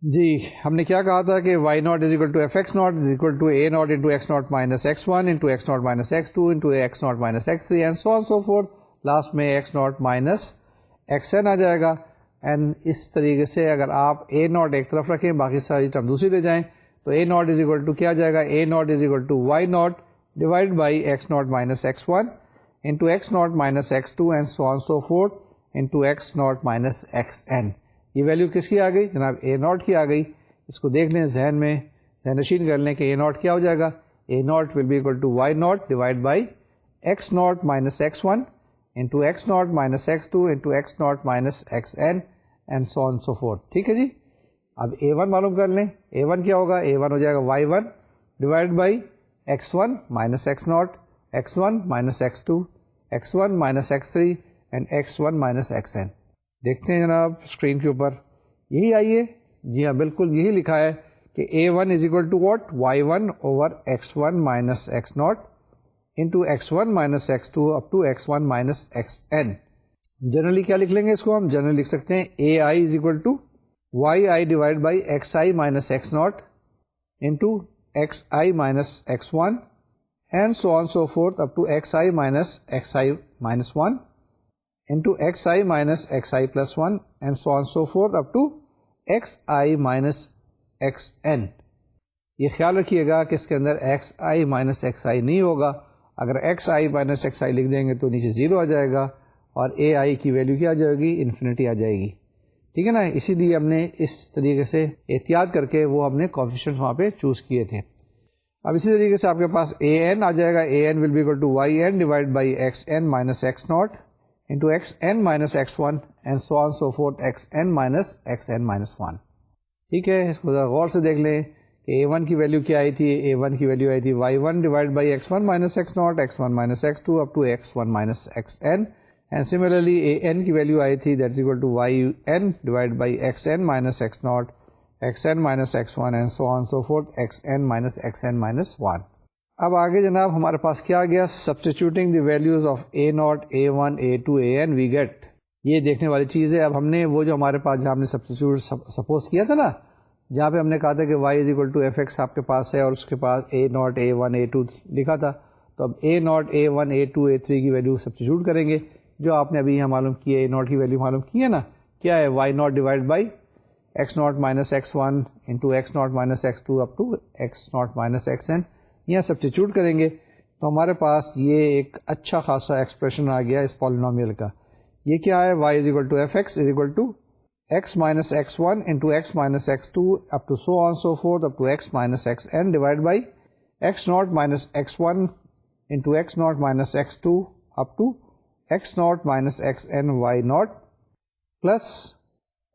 جی ہم نے کیا کہا تھا کہ y naught is equal to F x naught is equal to a naught into x naught minus x one into x naught minus x two into x naught minus x three and so on so forth. Last میں x naught minus x n آ جائے گا. اینڈ اس طریقے سے اگر آپ اے ناٹ ایک طرف رکھیں, باقی ساری ٹرم دوسری لے جائیں, تو a naught is equal to کیا جائے گا, a naught is equal to y naught divide by x naught minus x one into x naught minus x two and so on so forth into x naught minus x n. یہ ویلیو کس کی آ گئی جناب, اے ناٹ کی آ گئی. اس کو دیکھ لیں ذہن میں, ذہن نشین کر لیں کہ اے ناٹ کیا ہو جائے گا, a naught will be equal to y naught divide by x naught minus x one into x naught minus x two into x naught minus x n and so on so forth. ٹھیک ہے جی. اب اے ون معلوم کر لیں, اے ون کیا ہوگا, اے ون ہو جائے گا y one divide by x one minus x naught, x one minus x two, x one minus x three and x one minus x n. دیکھتے ہیں جناب اسکرین کے اوپر یہی آئیے. جی ہاں بالکل یہی لکھا ہے کہ a one is equal to what, y one over x one minus x naught into x one minus x two up to x one minus x n. Generally کیا لکھ لیں گے اس کو, ہم جنرلی لکھ سکتے ہیں a i is equal to y i divide by x i minus x naught into x i minus x one and so on so forth up to x i minus x i minus one into xi minus xi plus 1 and so on so forth up to xi minus xn. یہ خیال رکھیے گا کہ اس کے اندر xi minus xi نہیں ہوگا. اگر xi minus xi لکھ دیں گے تو نیچے 0 آ جائے گا اور ai کی ویلیو کیا آ جائے گی, انفینٹی آ جائے گی. ٹھیک ہے نا, اسی لیے ہم نے اس طریقے سے احتیاط کر کے وہ ہم نے کوفیشینٹس وہاں پہ چوز کیے تھے. اب اسی طریقے سے آپ کے پاس an آ جائے گا, an will be equal to yn divided by xn minus x naught into xn minus x1 and so on so forth xn minus xn minus 1. ٹھیک ہے, اس کو ذرا غور سے دیکھ لیں کہ a1 کی ویلیو کیا آئی تھی. a1 کی ویلیو آئی تھی y1 divided by x1 minus x naught x1 minus x2 up to x1 minus xn, and similarly an کی ویلیو آئی تھی that is equal to yn divided by xn minus x naught xn minus x1 and so on so forth xn minus xn minus 1. اب آگے جناب ہمارے پاس کیا گیا, substituting the values of a0 a1 a2 an we get. یہ دیکھنے والی چیز ہے. اب ہم نے وہ جو ہمارے پاس جہاں ہم نے سبسٹیچیوٹ سپوز کیا تھا نا, جہاں پہ ہم نے کہا تھا کہ y is equal to fx آپ کے پاس ہے اور اس کے پاس a0 a1 a2 لکھا تھا, تو اب a0 a1 a2 a3 کی ویلیو سبسٹیچیوٹ کریں گے جو آپ نے ابھی یہاں معلوم کی ہے. a0 کی ویلیو معلوم کی ہے نا, کیا ہے y0 divide by x0 minus x1 into x0 minus x2 up to x0 minus xn. یہاں سبسٹیچیوٹ کریں گے تو ہمارے پاس یہ ایک اچھا خاصا ایکسپریشن آ گیا اس پالینومیل کا. یہ کیا ہے, y is equal to fx is equal to x minus x1 into x minus x2 up to so on so forth up to x minus xn divided by x0 minus x1 into x0 minus x2 up to x0 minus xn y0 plus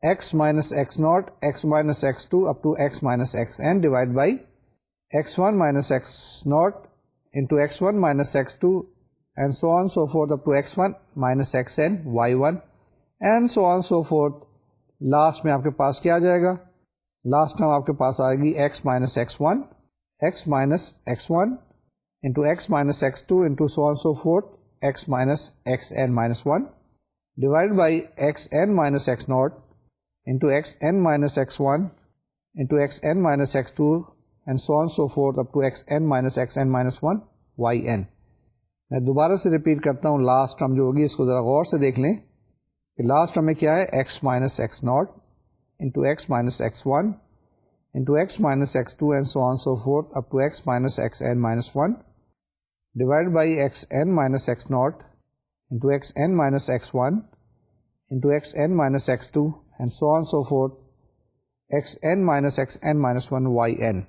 x minus x0 x minus x2 up to x minus xn divided by x1 minus x0 into x1 minus x2 and so on so forth up to x1 minus xn y1 and so on so forth. Last میں آپ کے پاس کیا آ جائے گا, لاسٹ ٹرم آپ کے پاس آئے گی x minus x1 x minus x1 into x minus x2 into so on so forth x minus xn minus 1 divided by xn minus x0 into xn minus x1 into xn minus x2 and so on so forth up to xn minus xn minus 1 yn. میں دوبارہ سے ریپیٹ کرتا ہوں, لاسٹ ٹرم جو ہوگی اس کو ذرا غور سے دیکھ لیں کہ لاسٹ ٹرم میں کیا ہے, x minus x0 into x minus x1 into x minus x2 and so on so forth up to x minus xn minus 1 divided by xn minus x0 into xn minus x1 into xn minus x2 and so on so forth xn minus xn minus 1 yn.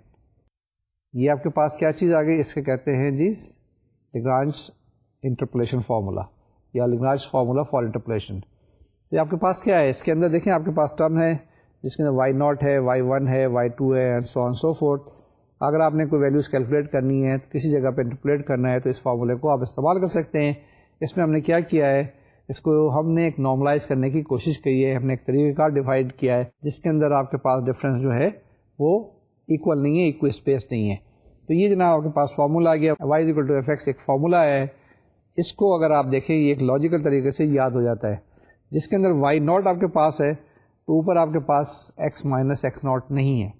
یہ آپ کے پاس کیا چیز آ گئی, اس کے کہتے ہیں جی لیگرانج انٹرپولیشن فارمولا یا لیگرانج فارمولا فار انٹرپولیشن. تو آپ کے پاس کیا ہے, اس کے اندر دیکھیں آپ کے پاس ٹرم ہے جس کے اندر y0 ہے, y1 ہے, y2 ہے and so on so forth. اگر آپ نے کوئی ویلیوز کیلکولیٹ کرنی ہے تو کسی جگہ پہ انٹرپولیٹ کرنا ہے تو اس فارمولے کو آپ استعمال کر سکتے ہیں. اس میں ہم نے کیا کیا ہے, اس کو ہم نے ایک نارملائز کرنے کی کوشش کی ہے. ہم نے ایک طریقہ کار ڈیفائن کیا ہے جس کے اندر آپ کے پاس ڈفرینس جو ہے وہ ایکول نہیں ہے, ایکو اسپیس نہیں ہے. تو یہ جناب آپ کے پاس فارمولا آ گیا, y is equal to fx ایک فارمولا ہے. اس کو اگر آپ دیکھیں یہ ایک لاجیکل طریقے سے یاد ہو جاتا ہے. جس کے اندر y0 آپ کے پاس ہے تو اوپر آپ کے پاس x minus x0 نہیں ہے.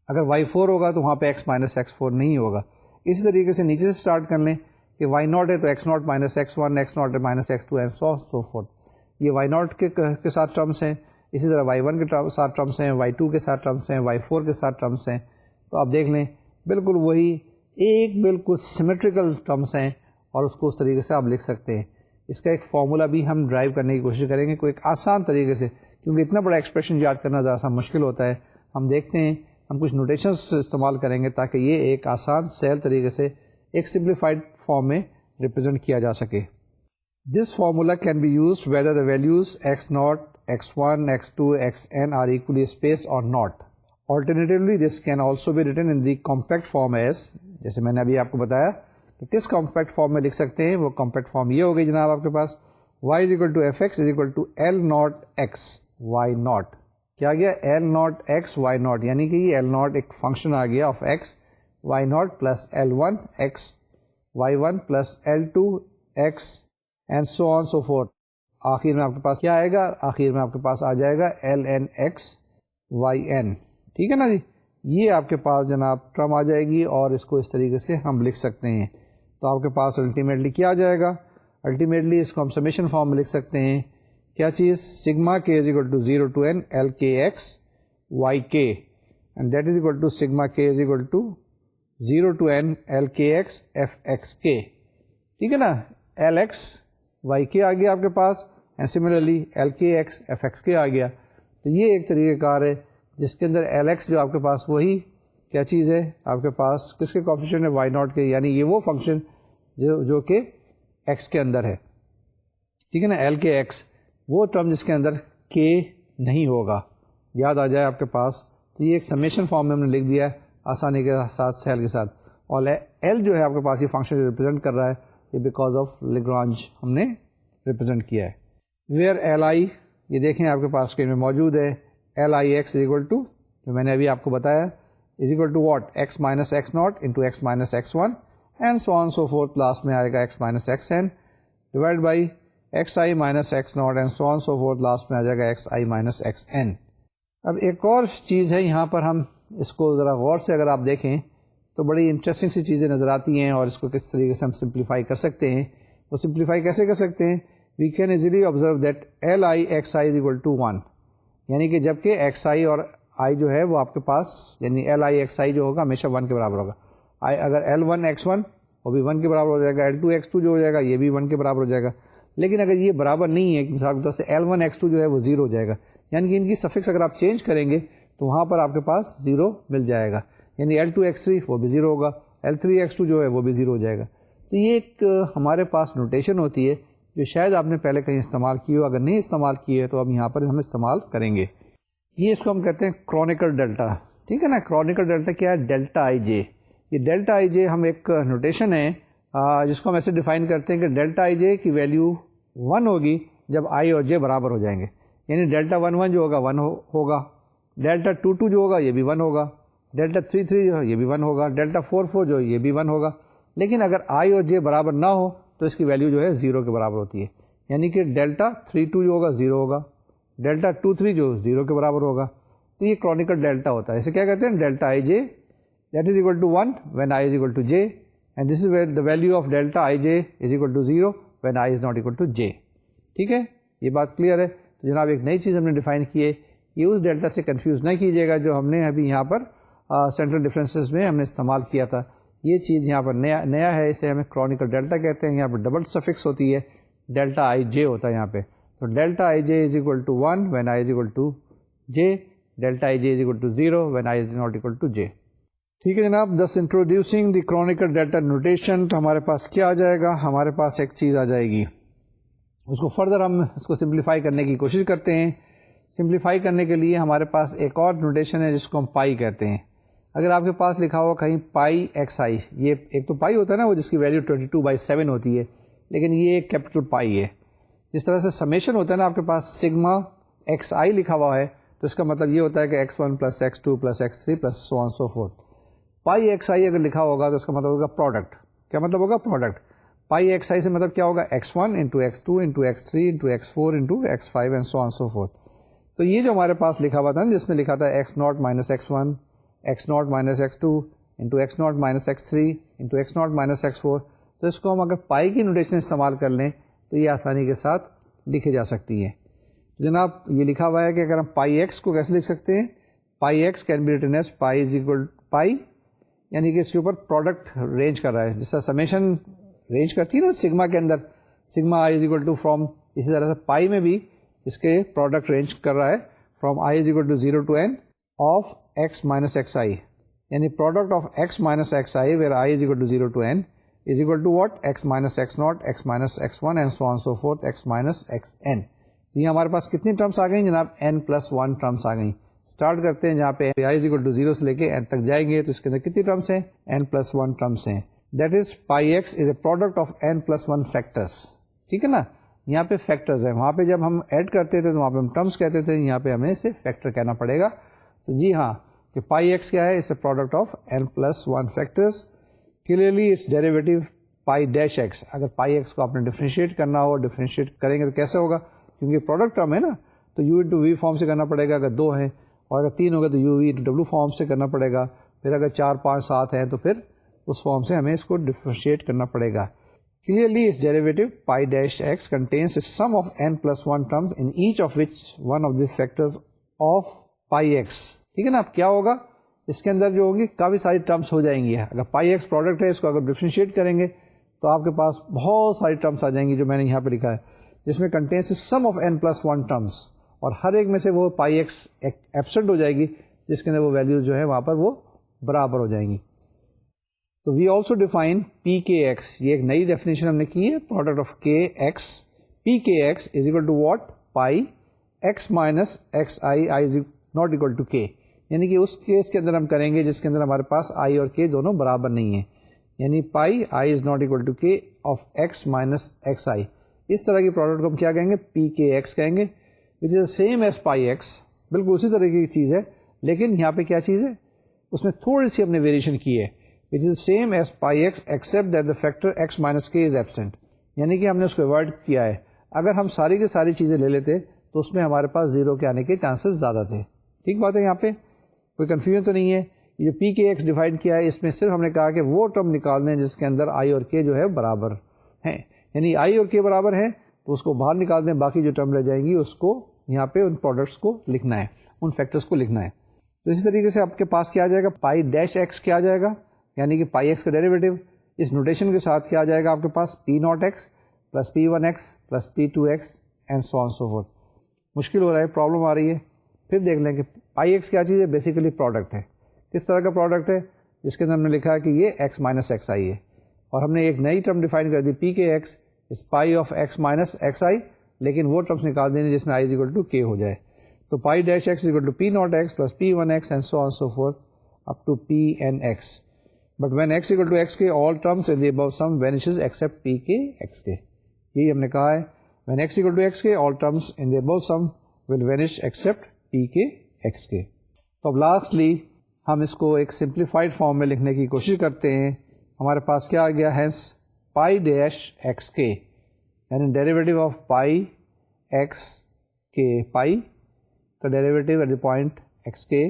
اگر y4 ہوگا تو وہاں پہ x minus x4 نہیں ہوگا. اسی طریقے سے نیچے سے سٹارٹ کر لیں کہ y0 ہے تو x0 minus x1 x0 minus x2 and so forth. یہ y0 کے ساتھ ٹرمس ہیں, اسی طرح y1 کے ساتھ ٹرمس ہیں, y2 کے ساتھ ٹرمس ہیں, y4 کے ساتھ ٹرمس ہیں. تو آپ دیکھ لیں بالکل وہی ایک بالکل سیمیٹریکل ٹرمس ہیں اور اس کو اس طریقے سے آپ لکھ سکتے ہیں. اس کا ایک فارمولا بھی ہم ڈرائیو کرنے کی کوشش کریں گے کوئی ایک آسان طریقے سے, کیونکہ اتنا بڑا ایکسپریشن یاد کرنا ذرا سا مشکل ہوتا ہے. ہم دیکھتے ہیں ہم کچھ نوٹیشنس استعمال کریں گے تاکہ یہ ایک آسان سہل طریقے سے ایک سمپلیفائڈ فارم میں ریپرزینٹ کیا جا سکے. This formula can be used whether the values x0 x1 x2 xn are equally spaced اور not. Alternatively, this can also be written in the compact form as, جیسے میں نے ابھی آپ کو بتایا کہ کس کمپیکٹ فارم میں لکھ سکتے ہیں. وہ کمپیکٹ فارم یہ ہوگی جناب آپ کے پاس y is equal to fx is equal to L naught x y naught. کیا گیا L naught x y naught, یعنی کہ یہ L naught ایک فنکشن آ گیا of x y naught plus L1 x y1 plus L2 x and so on so forth. آخر میں آپ کے پاس کیا آئے گا, آخر میں آپ کے پاس آ جائے گا Ln x yn. ٹھیک ہے نا جی, یہ آپ کے پاس جناب ٹرم آ جائے گی اور اس کو اس طریقے سے ہم لکھ سکتے ہیں. تو آپ کے پاس الٹیمیٹلی کیا آ جائے گا, الٹیمیٹلی اس کو ہم سمیشن فارم میں لکھ سکتے ہیں. کیا چیز؟ Sigma k is equal to 0 to n L k x y k and that is equal to sigma k is equal to 0 to n L k x f x k. ٹھیک ہے نا, ایل ایکس وائی کے آ گیا آپ کے پاس and similarly L k x f x کے آ گیا. تو یہ ایک طریقہ کار ہے جس کے اندر ایل ایکس جو آپ کے پاس وہی کیا چیز ہے آپ کے پاس کس کے کوفیشینٹ ہے وائی ناٹ کے, یعنی یہ وہ فنکشن جو کہ ایکس کے اندر ہے. ٹھیک ہے نا, ایل کے ایکس وہ ٹرم جس کے اندر کے نہیں ہوگا, یاد آ جائے آپ کے پاس. تو یہ ایک سمیشن فارم میں ہم نے لکھ دیا ہے آسانی کے ساتھ, سہل کے ساتھ. اور ایل جو ہے آپ کے پاس یہ فنکشن ریپرزینٹ کر رہا ہے, یہ بیکاز آف لیگرانج ہم نے ریپرزینٹ کیا ہے. ویئر ایل آئی یہ دیکھیں آپ کے پاس اسکرین میں موجود ہے, l i x is equal to جو میں نے ابھی آپ کو بتایا is equal to what x minus x naught into x minus x one and so on so forth, last میں آئے گا x minus x n divide by x i minus x naught and so on so forth, last میں آ جائے گا x i minus x n. اب ایک اور چیز ہے یہاں پر, ہم اس کو ذرا غور سے اگر آپ دیکھیں تو بڑی انٹرسٹنگ سی چیزیں نظر آتی ہیں, اور اس کو کس طریقے سے ہم سمپلیفائی کر سکتے ہیں. وہ سمپلیفائی کیسے کر سکتے ہیں؟ We can easily observe that l i x i is equal to 1, یعنی کہ جب کہ ایکس آئی اور آئی جو ہے وہ آپ کے پاس, یعنی ایل آئی ایکس آئی جو ہوگا ہمیشہ 1 کے برابر ہوگا. اگر ایل ون ایکس ون وہ بھی 1 کے برابر ہو جائے گا, ایل ٹو ایکس ٹو جو ہو جائے گا یہ بھی 1 کے برابر ہو جائے گا. لیکن اگر یہ برابر نہیں ہے, مثال کے طور سے ایل ون ایکس ٹو جو ہے وہ 0 ہو جائے گا, یعنی کہ ان کی سفکس اگر آپ چینج کریں گے تو وہاں پر آپ کے پاس 0 مل جائے گا, یعنی ایل ٹو ایکس تھری وہ بھی 0 ہوگا, ایل تھری ایکس ٹو جو ہے وہ بھی 0 ہو جائے گا. تو یہ ایک ہمارے پاس نوٹیشن ہوتی ہے جو شاید آپ نے پہلے کہیں استعمال کی ہو, اگر نہیں استعمال کی ہے تو اب یہاں پر ہم استعمال کریں گے. یہ اس کو ہم کہتے ہیں کرونیکل ڈیلٹا. ٹھیک ہے نا, کرونیکل ڈیلٹا کیا ہے؟ ڈیلٹا آئی جے. یہ ڈیلٹا آئی جے ہم ایک نوٹیشن ہے جس کو ہم ایسے ڈیفائن کرتے ہیں کہ ڈیلٹا آئی جے کی ویلیو 1 ہوگی جب آئی اور جے برابر ہو جائیں گے, یعنی ڈیلٹا 1 جو ہوگا 1 ہوگا, ڈیلٹا 2 جو ہوگا یہ بھی 1 ہوگا, ڈیلٹا 3 جو ہے یہ بھی 1 ہوگا, ڈیلٹا 4 جو ہے یہ بھی 1 ہوگا. لیکن اگر آئی اور جے برابر نہ ہو تو اس کی ویلیو جو ہے 0 کے برابر ہوتی ہے, یعنی کہ ڈیلٹا 3 جو ہوگا 0 ہوگا, ڈیلٹا 2 جو 0 کے برابر ہوگا. تو یہ کرونیکل ڈیلٹا ہوتا ہے. اسے کیا کہتے ہیں؟ Delta i j that is equal to 1 when i is equal to j, and this is the value of delta i j is equal to 0 when i is not equal to j. ٹھیک ہے, یہ بات کلیئر ہے. تو جناب ایک نئی چیز ہم نے ڈیفائن کی ہے, یہ اس ڈیلٹا سے کنفیوز نہ کیجیے گا جو ہم نے ابھی یہاں پر سینٹرل ڈفرینسز میں ہم نے استعمال کیا تھا. یہ چیز یہاں پر نیا ہے, اسے ہمیں کرونیکل ڈیلٹا کہتے ہیں. یہاں پر ڈبل سفکس ہوتی ہے, ڈیلٹا آئی جے ہوتا ہے یہاں پہ. تو delta i j is equal to 1 when i is equal to j, delta i j is equal to 0 when i is not equal to j. ٹھیک ہے جناب, this introducing the Kronecker delta notation. تو ہمارے پاس کیا آ جائے گا؟ ہمارے پاس ایک چیز آ جائے گی, اس کو فردر ہم اس کو سمپلیفائی کرنے کی کوشش کرتے ہیں. سمپلیفائی کرنے کے لیے ہمارے پاس ایک اور نوٹیشن ہے جس کو ہم پائی کہتے ہیں. اگر آپ کے پاس لکھا ہوا کہیں پائی ایکس آئی, یہ ایک تو پائی ہوتا ہے نا وہ جس کی ویلیو 22/7 ہوتی ہے, لیکن یہ ایک کیپٹل پائی ہے. جس طرح سے سمیشن ہوتا ہے نا آپ کے پاس سگما ایکس آئی لکھا ہوا ہے, تو اس کا مطلب یہ ہوتا ہے کہ x1 plus x2 plus x3 plus so on so forth. Pi x i اگر لکھا ہوگا تو اس کا مطلب ہوگا پروڈکٹ. کیا مطلب ہوگا؟ پروڈکٹ. پائی ایکس آئی سے مطلب کیا ہوگا؟ x1 into x2 into x3 into x4 into x5 and so on so fourth. تو یہ جو ہمارے پاس لکھا ہوا تھا نا, جس میں لکھا تھا x0 minus x1 x0 minus x2 into x0 minus x3 into x0 minus x4, تو اس کو ہم اگر پائی کی نوٹیشن استعمال کر لیں تو یہ آسانی کے ساتھ لکھی جا سکتی ہے. جناب یہ لکھا ہوا ہے کہ اگر ہم پائی ایکس کو کیسے لکھ سکتے ہیں؟ Pi x can be written as pi is equal pi, یعنی کہ اس کے اوپر پروڈکٹ رینج کر رہا ہے. جس طرح سمیشن رینج کرتی ہے نا سگما کے اندر, sigma i is equal to from, اسی طرح سے پائی میں بھی اس کے پروڈکٹ رینج کر رہا ہے from i is equal to 0 to n of x minus x i, یعنی product of x minus x i where i is equal to 0 to n is equal to what x minus x naught x minus x1 and so on so forth x minus xn. یہ ہمارے پاس کتنی ٹرمس آ گئیں جناب؟ n+1 ٹرمس آ گئیں. اسٹارٹ کرتے ہیں جہاں پہ i از اکول ٹو 0 سے لے کے n تک جائیں گے, تو اس کے اندر کتنی ٹرمس ہیں؟ n+1 ٹرمس ہیں. That is pi x is a product of n+1 factors. ٹھیک ہے نا, یہاں پہ فیکٹرز ہیں, وہاں پہ جب ہم ایڈ کرتے تھے تو وہاں پہ ہم ٹرمس کہتے تھے, یہاں پہ ہمیں اسے فیکٹر کہنا پڑے گا. تو جی ہاں, کہ پائی ایکس کیا ہے؟ Is a product of n+1 factors. Clearly its derivative pi dash x. اگر پائی ایکس کو آپ نے ڈفرینشیٹ کرنا ہو, ڈفرینشیٹ کریں گے تو کیسے ہوگا؟ کیونکہ پروڈکٹ ٹرم ہے نا, تو یو انٹو وی فارم سے کرنا پڑے گا اگر 2 ہیں, اور اگر 3 ہوگا تو یو وی انٹو ڈبلو فارم سے کرنا پڑے گا. پھر اگر 4 5 7 ہیں تو پھر اس فارم سے ہمیں اس کو ڈفرینشیٹ کرنا پڑے گا. Clearly, its derivative pi dash x contains a sum of n plus 1 terms in each of which one of the factors of pi x. ٹھیک ہے نا. اب کیا ہوگا اس کے اندر جو ہوگی کافی ساری ٹرمس ہو جائیں گی. اگر پائی ایکس پروڈکٹ ہے اس کو اگر ڈفرینشیٹ کریں گے تو آپ کے پاس بہت ساری ٹرمس آ جائیں گی جو میں نے یہاں پہ لکھا ہے, جس میں contains some of n plus 1 terms, اور ہر ایک میں سے وہ پائی ایکس ایبسنٹ ہو جائے گی جس کے اندر وہ ویلیوز جو ہے وہاں پر وہ برابر ہو جائیں گی. تو we also define P k x, یہ ایک نئی ڈیفینیشن ہم نے کی ہے, product of k x, p k x is equal to what, pi x minus x i is not equal to k. یعنی کہ اس کیس کے اندر ہم کریں گے جس کے اندر ہمارے پاس آئی اور کے دونوں برابر نہیں ہیں, یعنی پائی آئی از ناٹ اکول ٹو کے آف ایکس مائنس ایکس آئی. اس طرح کی پروڈکٹ کو ہم کیا کہیں گے, پی کے ایکس کہیں گے, which is same as pi x. بالکل اسی طرح کی چیز ہے, لیکن یہاں پہ کیا چیز ہے, اس میں تھوڑی سی ہم نے ویریشن کی ہے, which is same as pi x except that the factor x minus k is absent. یعنی کہ ہم نے اس کو ایوائڈ کیا ہے. اگر ہم ساری کی ساری چیزیں لے لیتے تو اس میں ہمارے پاس زیرو کے آنے کے چانسز زیادہ تھے. ٹھیک بات ہے, یہاں پہ کوئی کنفیوژن تو نہیں ہے. یہ جو پی کے ایکس ڈیفائن کیا ہے اس میں صرف ہم نے کہا کہ وہ ٹرم نکال دیں جس کے اندر آئی اور کے جو ہے برابر ہیں, یعنی آئی اور کے برابر ہیں تو اس کو باہر نکال دیں, باقی جو ٹرم رہ جائیں گی اس کو یہاں پہ ان پروڈکٹس کو لکھنا ہے, ان فیکٹرس کو لکھنا ہے. تو اسی طریقے سے آپ کے پاس کیا آ جائے گا, پائی ڈیش ایکس کیا آ جائے گا, یعنی کہ پائی ایکس کا ڈیریویٹو اس نوٹیشن کے ساتھ کیا آ جائے گا آپ کے پاس, P naught x plus P one x plus P two x and so on so forth. مشکل ہو رہا ہے, پرابلم آ رہی ہے, پھر دیکھ لیں کہ پائی ایکس کیا چیز ہے, بیسیکلی پروڈکٹ ہے. کس طرح کا پروڈکٹ ہے, جس کے اندر ہم نے لکھا ہے کہ یہ ایکس مائنس ایکس آئی ہے, اور ہم نے ایک نئی ٹرم ڈیفائن کر دی P k x is pi of x minus x i, لیکن وہ ٹرمس نکال دینی جس میں آئی از اکول ٹو کے ہو جائے. تو pi dash x equal to p naught x plus P one x and so on so forth up to p n x. But when x equal to xk, all terms in the above sum vanishes except pk xk. یہی ہم نے کہا ہے, when x equal to xk, all terms in the above sum will vanish except pk xk. تو اب lastly ہم اس کو ایک simplified form میں لکھنے کی کوشش کرتے ہیں. ہمارے پاس کیا آ گیا, hence pi dash xk, یعنی derivative of pi xk, pi کا derivative at the point xk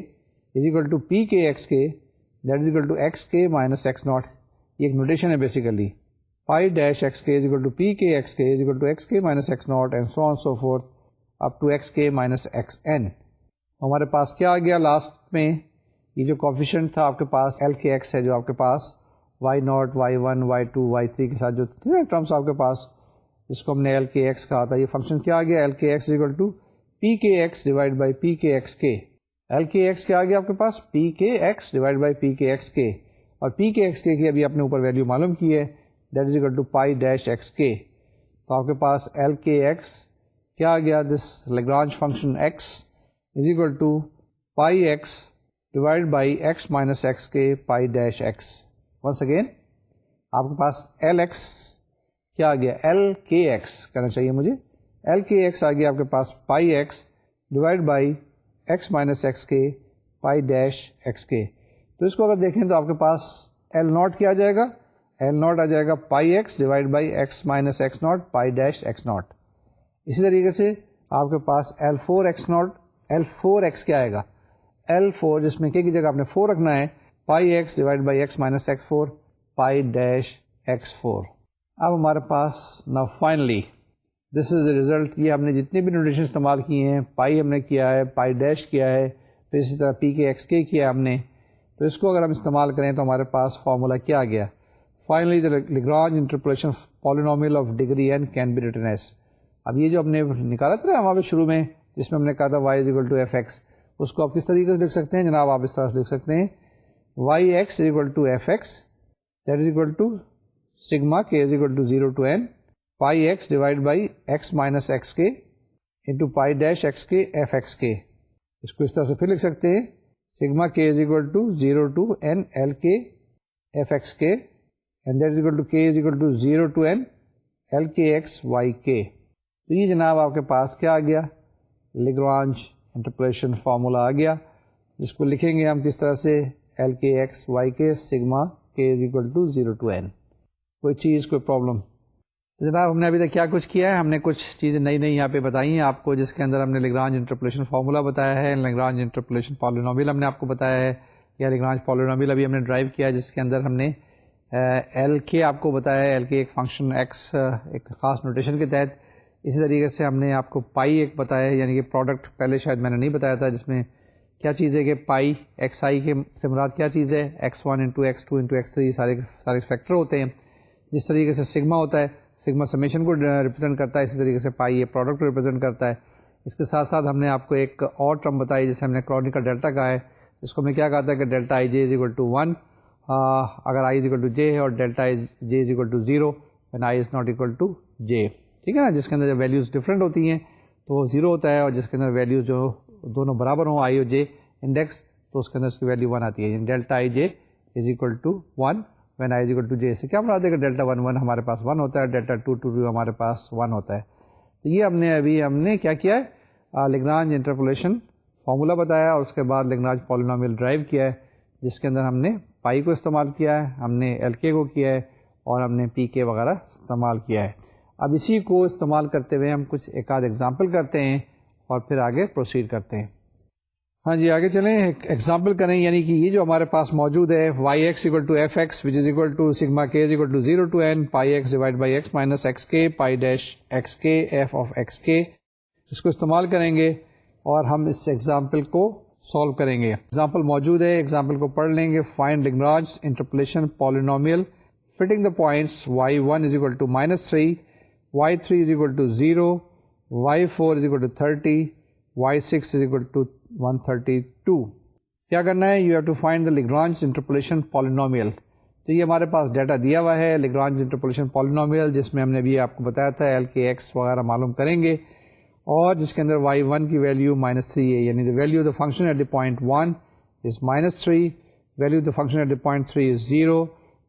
is equal to pk xk, that is equal to xk minus x naught. یہ ایک نوٹیشن ہے basically, pi dash xk is equal to pk xk is equal to xk minus x naught and so on so forth up to xk minus xn. ہمارے پاس کیا آ گیا لاسٹ میں, یہ جو کوفیشنٹ تھا آپ کے پاس ایل کے ایکس ہے, جو آپ کے پاس y naught, y one, y two, y three کے ساتھ جو تھے ٹرمس آپ کے پاس, جس کو ہم نے ایل کے ایکس کہا تھا, یہ فنکشن کیا آ گیا, L k x is equal to P k x divide by P k x کے. ایل کے ایکس کیا آ گیا آپ کے پاس, پی k x divide by P k x کے, اور پی کے ایکس کے کی ابھی اپنے اوپر ویلیو معلوم کی ہے, that is equal to pi dash x k. تو آپ کے پاس ایل کے ایکس کیا آ گیا, this Lagrange function x is equal to pi x divide by x minus x k pi dash x. Once again آپ کے پاس ایل ایکس کیا آ گیا, ایل کے ایکس کہنا چاہیے مجھے, ایل کے ایکس آ گیا آپ کے پاس pi x divide by x minus x k pi dash x k. تو اس کو اگر دیکھیں تو آپ کے پاس ایل ناٹ کیا آ جائے گا, ایل ناٹ آ جائے گا pi x divide by x minus x naught pi dash x naught. اسی طریقے سے آپ کے پاس L four x naught, L four x کیا آئے گا, ایل فور جس میں کے کی جگہ آپ نے فور رکھنا ہے, pi x divide by x minus x four pi dash x four. اب ہمارے پاس نا finally this is the result. یہ ہم نے جتنے بھی نوٹیشن استعمال کیے ہیں, پائی ہم نے کیا ہے, پائی ڈیش کیا ہے, پھر اسی طرح پی کے ایکس کے کیا ہے ہم نے, تو اس کو اگر ہم استعمال کریں تو ہمارے پاس فارمولا کیا آ گیا, finally the Lagrange interpolation polynomial of degree n can be written as. اب یہ جو ہم نے نکالا تھا نا وہاں پہ شروع میں, جس میں ہم نے کہا تھا y is equal to F x, اس کو آپ کس طریقے سے لکھ سکتے ہیں جناب, آپ اس طرح سے لکھ سکتے ہیں, y x is equal to F x that is equal to sigma k is equal to 0 to n pi x divide by x minus x k into pi dash x k f x k. اس کو اس طرح سے پھر لکھ سکتے ہیں, sigma k is equal to 0 to n L k f x k and that is equal to k is equal to 0 to n L k x y k. تو یہ جناب آپ کے پاس کیا آ گیا, لیگرانج انٹرپولیشن فارمولا آ گیا, جس کو لکھیں گے ہم کس طرح سے, L k x y k sigma k is equal to 0 to n. کوئی چیز کوئی پرابلم؟ تو جناب ہم نے ابھی تک کیا کچھ کیا ہے, ہم نے کچھ چیزیں نئی نئی یہاں پہ بتائی ہیں آپ کو, جس کے اندر ہم نے لیگرانج انٹرپولیشن فارمولا بتایا ہے, لیگرانج انٹرپولیشن پالینومیل ہم نے آپ کو بتایا ہے, یا لیگرانج پالینومیل ابھی ہم نے ڈرائیو کیا ہے, جس کے اندر ہم نے ایل کے آپ کو بتایا ہے, ایل کے ایک فنکشن ایکس ایک خاص نوٹیشن کے تحت. اسی طریقے سے ہم نے آپ کو پائی ایک بتایا ہے, یعنی کہ پروڈکٹ پہلے شاید میں نے نہیں بتایا تھا, جس میں کیا چیز ہے کہ پائی ایکس آئی کے سے مراد کیا چیز ہے, x1 into x2 into x3 سارے فیکٹر ہوتے ہیں. جس طریقے سے سگما ہوتا ہے, سگما سمیشن کو ریپرزینٹ کرتا ہے, اسی طریقے سے پائی یہ پروڈکٹ کو ریپرزینٹ کرتا ہے. اس کے ساتھ ساتھ ہم نے آپ کو ایک اور ٹرم بتائی جسے ہم نے کرونیکل ڈیلٹا کہا ہے, جس کو ہم نے کیا کہا تھا کہ delta i j is equal to 1 اگر i is equal to j ہے, اور delta j is equal to 0 when i is not equal to j. ٹھیک ہے نا, جس کے اندر جب ویلیوز ڈفرینٹ ہوتی ہیں تو وہ 0 ہوتا ہے, اور جس کے اندر ویلیوز جو دونوں برابر ہوں آئی اور جے انڈیکس, تو اس کے اندر اس کی ویلیو 1 آتی ہے. یعنی delta i j is equal to 1 when i is equal to j. سے کیا مراد ہے کہ ڈیلٹا 1 ہمارے پاس 1 ہوتا ہے, ڈیلٹا 2 ہمارے پاس 1 ہوتا ہے. تو یہ ہم نے کیا کیا ہے, لیگرانج انٹرپولیشن فارمولا بتایا, اور اس کے بعد لیگرانج پولینومیل ڈرائیو کیا ہے, جس کے اندر ہم نے پائی کو استعمال کیا ہے, ہم نے ایل کے کو کیا ہے, اور ہم نے پی کے وغیرہ استعمال کیا ہے. اب اسی کو استعمال کرتے ہوئے ہم کچھ ایک آدھ ایگزامپل کرتے ہیں اور پھر آگے پروسیڈ کرتے ہیں. ہاں جی آگے چلیں, ایک ایگزامپل کریں. یعنی کہ یہ جو ہمارے پاس موجود ہے y x equal to F x which is equal to sigma k is equal to 0 to n pi x divide by x minus x k pi dash x k f of x k, اس کو استعمال کریں گے اور ہم اس ایگزامپل کو سالو کریں گے. ایگزامپل موجود ہے, ایگزامپل کو پڑھ لیں گے. Find Lagrange interpolation polynomial fitting the points y1 is equal to -3, y3 is equal to 0, y4 is equal to 30, y6 is equal to 132. کیا کرنا ہے, you have to find the Lagrange interpolation polynomial. تو یہ ہمارے پاس ڈیٹا دیا ہوا ہے Lagrange interpolation polynomial, جس میں ہم نے ابھی آپ کو بتایا تھا ایل کے ایکس وغیرہ معلوم کریں گے, اور جس کے اندر y1 کی ویلیو -3 ہے, یعنی the value of the function at the point 1 is -3, value of the function at the point 3 is 0,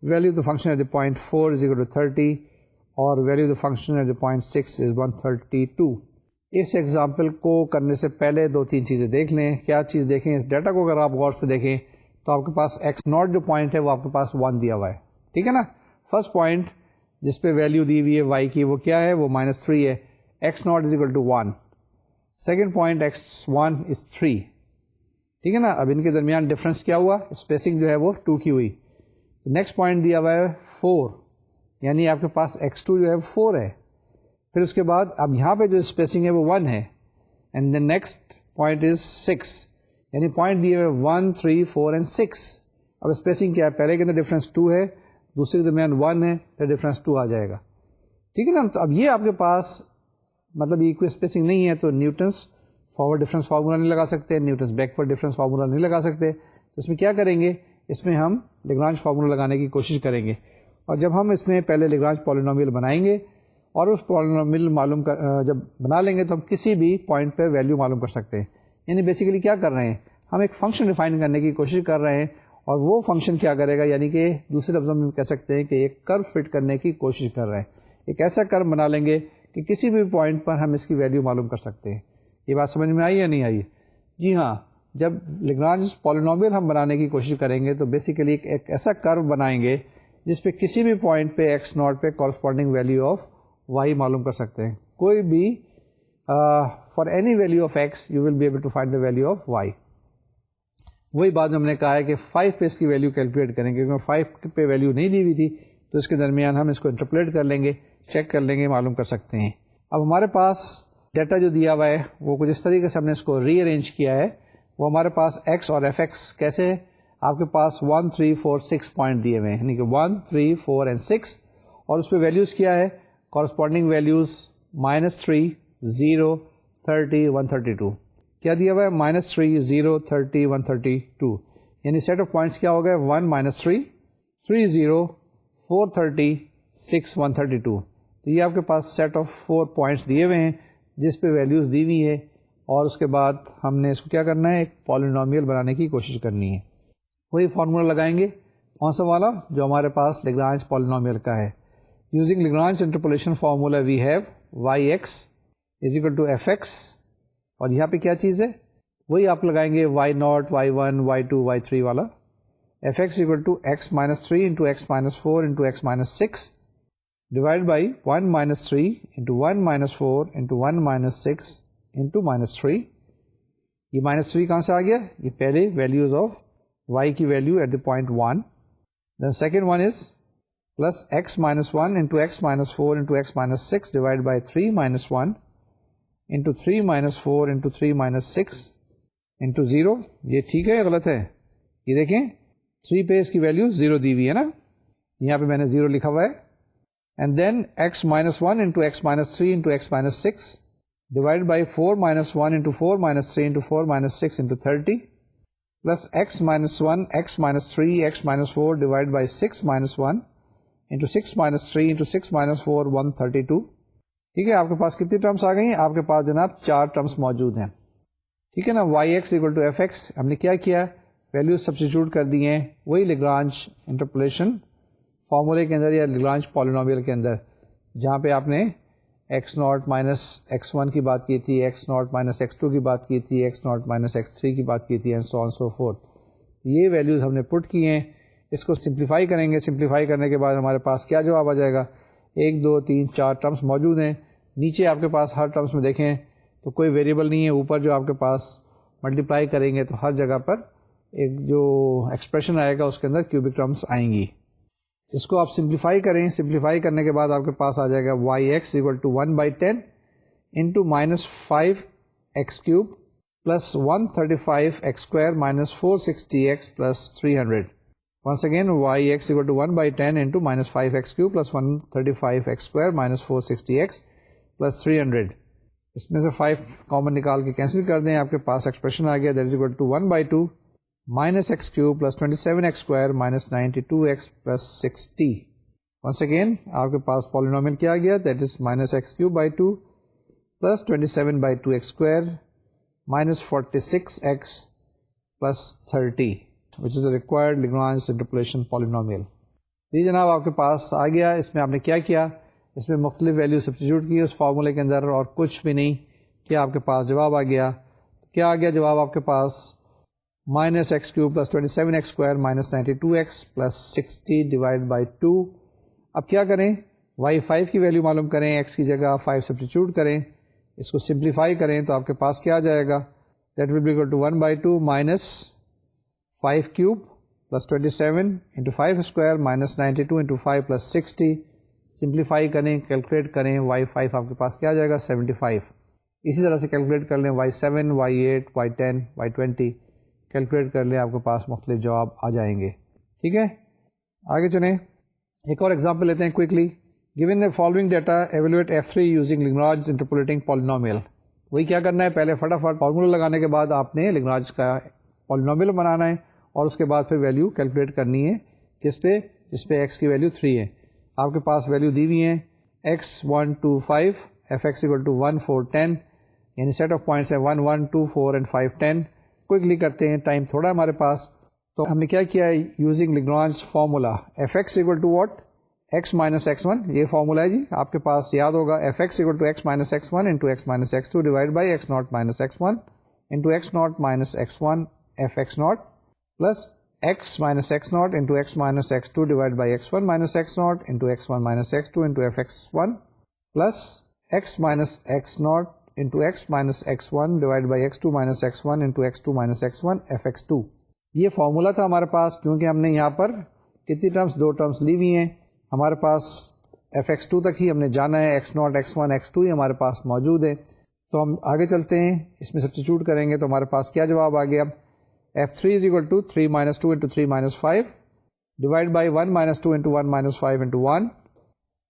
value of the function at the point 4 is equal to 30, اور value of the function at the point 6 is 132. Us example کو کرنے سے پہلے 2-3 چیزیں دیکھ لیں. کیا چیز دیکھیں, اس ڈیٹا کو اگر آپ غور سے دیکھیں تو آپ کے پاس ایکس ناٹ جو پوائنٹ ہے وہ آپ کے پاس 1 دیا ہوا ہے. ٹھیک ہے نا, فرسٹ پوائنٹ جس پہ ویلیو دی ہوئی ہے وائی کی وہ کیا ہے, وہ -3 ہے, x naught is equal to 1. Second point x1 is 3. ٹھیک ہے نا, اب ان کے درمیان ڈفرینس کیا ہوا, اسپیسنگ جو ہے وہ 2 کی ہوئی. نیکسٹ پوائنٹ دیا ہوا ہے 4, یعنی آپ کے پاس x2 جو ہے 4 ہے. پھر اس کے بعد اب یہاں پہ جو اسپیسنگ ہے وہ 1 ہے, and then next point is 6, یعنی پوائنٹ دیے ہوئے 1, 3, 4 اینڈ 6. اب اسپیسنگ کیا ہے, پہلے کے اندر ڈفرینس 2 ہے, دوسرے کے درمیان 1 ہے, تو ڈفرینس 2 آ جائے گا. ٹھیک ہے نا, تو اب یہ آپ کے پاس مطلب یہ کوئی اسپیسنگ نہیں ہے, تو نیوٹنس فارورڈ ڈفرینس فارمولا نہیں لگا سکتے, نیوٹنس بیکورڈ ڈفرینس فارمولا نہیں لگا سکتے. تو اس میں کیا کریں گے, اس میں ہم لیگرانج فارمولا لگانے کی کوشش کریں گے. اور جب ہم اس میں پہلے لیگرانج پولینومیل بنائیں گے اور اس پولینومیل جب بنا لیں گے تو ہم کسی بھی پوائنٹ پہ ویلیو معلوم کر سکتے ہیں. یعنی بیسیکلی کیا کر رہے ہیں, ہم ایک فنکشن ڈیفائن کرنے کی کوشش کر رہے ہیں, اور وہ فنکشن کیا کرے گا, یعنی کہ دوسرے لفظوں میں کہہ سکتے ہیں کہ ایک کرو فٹ کرنے کی کوشش کر رہے ہیں. ایک ایسا کرو بنا لیں گے کہ کسی بھی پوائنٹ پر ہم اس کی ویلیو معلوم کر سکتے ہیں. یہ بات سمجھ میں آئی یا نہیں آئی؟ جی ہاں, جب لیگرانج پولینومیل ہم بنانے کی کوشش کریں گے تو بیسیکلی ایک ایسا کرو بنائیں گے جس پہ کسی بھی پوائنٹ پہ ایکس ناٹ پہ کورسپونڈنگ ویلیو آف وائی معلوم کر سکتے ہیں. کوئی بھی for any value of x you will be able to find the value of y. وہی بات ہم نے کہا ہے کہ 5 پہ اس کی ویلیو کیلکولیٹ کریں گے, کیونکہ 5 پہ ویلیو نہیں دی ہوئی تھی, تو اس کے درمیان ہم اس کو انٹرپلیٹ کر لیں گے, چیک کر لیں گے, معلوم کر سکتے ہیں. اب ہمارے پاس ڈیٹا جو دیا ہوا ہے وہ کچھ اس طریقے سے ہم نے اس کو ری ارینج کیا ہے. وہ ہمارے پاس ایکس اور ایف ایکس کیسے ہے, آپ کے پاس 1, 3, 4, 6 پوائنٹ دیے ہوئے ہیں, یعنی کہ 1, 3, 4 اینڈ 6, اور اس پہ ویلیوز کیا ہے, کورسپونڈنگ ویلیوز -3, 0, 30, 132. کیا دیا ہوا ہے, -3, 0, 30, 132. یعنی سیٹ آف پوائنٹس کیا ہو گئے, 1, -3, 3, 0, 4, 30, 6, 132. تو یہ آپ کے پاس سیٹ آف 4 پوائنٹس دیے ہوئے ہیں جس پہ ویلیوز دی ہوئی ہے, اور اس کے بعد ہم نے اس کو کیا کرنا ہے, ایک پولینومیل بنانے کی کوشش کرنی ہے. وہی فارمولا لگائیں گے, کون سا والا, جو ہمارے پاس لیگرانج پولینومیل کا ہے. Using Lagrange interpolation formula we have y x is equal to F x, اور یہاں پہ کیا چیز ہے, وہی آپ لگائیں گے y naught, y 1, y 2, y 3 والا. F x equal to x minus 3 into x minus 4 into x minus 6 divide by 1 minus 3 into 1 minus 4 into 1 minus 6 into -3. یہ -3 کہاں سے آ گیا, یہ پہلے ویلیوز آف وائی کی value at the point 1. Then second one is plus x minus 1 into x minus 4 into x minus 6 divided by 3 minus 1 into 3 minus 4 into 3 minus 6 into 0. یہ ٹھیک ہے یا غلط ہے؟ یہ دیکھیں 3 پہ اس کی ویلیو 0 دی ہوئی ہے نا, یہاں پہ میں نے 0 لکھا ہوا ہے. And then x minus 1 into x minus 3 into x minus 6 divided by 4 minus 1 into 4 minus 3 into 4 minus 6 into 30 plus x minus 1 x minus 3 x minus 4 divided by 6 minus 1 into 6 minus 3 into 6 minus 4 132. ٹھیک ہے, آپ کے پاس کتنی ٹرمس آ گئی ہیں؟ آپ کے پاس جناب 4 ٹرمس موجود ہیں. ٹھیک ہے نا, y x equal to F x, ہم نے کیا کیا, ویلیوز سبسٹیٹیوٹ کر دی ہیں وہی لیگرانج انٹرپولیشن فارمولے کے اندر یا لیگرانج پالینومیل کے اندر, جہاں پہ آپ نے x naught minus x one کی بات کی تھی, x naught minus x two کی بات کی تھی, x naught minus x three کی بات کی تھی, and so on so forth. یہ ویلیوز ہم نے پٹ کی ہیں. اس کو سمپلیفائی کریں گے, سمپلیفائی کرنے کے بعد ہمارے پاس کیا جواب آ جائے گا, 1 2 3 4 ٹرمس موجود ہیں. نیچے آپ کے پاس ہر ٹرمس میں دیکھیں تو کوئی ویریبل نہیں ہے, اوپر جو آپ کے پاس ملٹیپلائی کریں گے تو ہر جگہ پر ایک جو ایکسپریشن آئے گا اس کے اندر کیوبک ٹرمس آئیں گی. اس کو آپ سمپلیفائی کریں, سمپلیفائی کرنے کے بعد آپ کے پاس آ جائے گا y x equal to 1/10 into minus 5x cube plus 135x² minus 460x plus 300. Once again, yx equal to 1/10 into minus 5x cube plus 135x square minus 460x plus 300. اس میں سے 5 کامن نکال کے کینسل کر دیں, آپ کے پاس ایکسپریشن آ گیا, that is equal to 1/2 minus x cube plus 27x square minus 92x plus 60. Once again, آپ کے پاس پالینومیل کیا آ گیا, that is minus x cube by 2 plus 27/2x square minus 46x plus 30. which is a required Lagrange interpolation polynomial. جی جناب آپ کے پاس آ گیا. اس میں آپ نے کیا کیا, اس میں مختلف ویلیو سبسٹیٹیوٹ کی اس فارمولے کے اندر اور کچھ بھی نہیں کیا, آپ کے پاس جواب آ گیا. کیا آ گیا جواب آپ کے پاس, minus x cube plus 27x square minus 92x plus 60 divide by 2. اب کیا کریں, y5 کی ویلیو معلوم کریں, x کی جگہ 5 سبسٹیٹیوٹ کریں, اس کو سمپلیفائی کریں تو آپ کے پاس کیا آ جائے گا, that will be equal to 1/2 minus 5 cube plus 27 into 5 square minus 92 into 5 plus 60. Simplify کریں, کیلکولیٹ کریں, y5 آپ کے پاس کیا آ جائے گا 75. اسی طرح سے کیلکولیٹ کر لیں y7 y8 y10 y20, calculate کر لیں, آپ کے پاس مختلف جواب آ جائیں گے. ٹھیک ہے, آگے چلیں, ایک اور ایگزامپل لیتے ہیں quickly. Given the following data, evaluate f3 using Lagrange interpolating polynomial. وہی کیا کرنا ہے, پہلے فٹافٹ فارمولا لگانے کے بعد آپ نے Lagrange کا پالینومیل بنانا ہے اور اس کے بعد پھر ویلیو کیلکولیٹ کرنی ہے کس پہ, جس پہ x کی ویلیو 3 ہے. آپ کے پاس ویلیو دی ہوئی ہیں x 1 2 5 fx equal to 1 4 10, یعنی سیٹ آف پوائنٹس ہیں 1 1 2 4 اینڈ 5 10. کوئکلی کرتے ہیں, ٹائم تھوڑا ہمارے پاس. تو ہم نے کیا کیا ہے, using Lagrange formula fx equal to what, x minus x1, یہ فارمولا ہے جی آپ کے پاس, یاد ہوگا, fx equal to x minus x1 into x minus x2 divided by x naught minus x1 into x naught minus x1 fx naught plus x minus x naught into x minus x2 divided by x1 minus x naught into x1 minus x2 into fx1 plus x minus x naught into x minus x1 divided by x2 minus x1 into x2 minus x1 fx2. یہ فارمولا تھا ہمارے پاس, کیونکہ ہم نے یہاں پر کتنی ٹرمس, 2 ٹرمس لی ہوئی ہیں ہمارے پاس, fx2 تک ہی ہم نے جانا ہے, x0 x1 x2 ہی ہمارے پاس موجود ہے. تو ہم آگے چلتے ہیں, اس میں سبسٹیٹیوٹ کریں گے تو ہمارے پاس کیا جواب آ گیا, f3 is equal to 3 minus 2 into 3 minus 5 divided by 1 minus 2 into 1 minus 5 into 1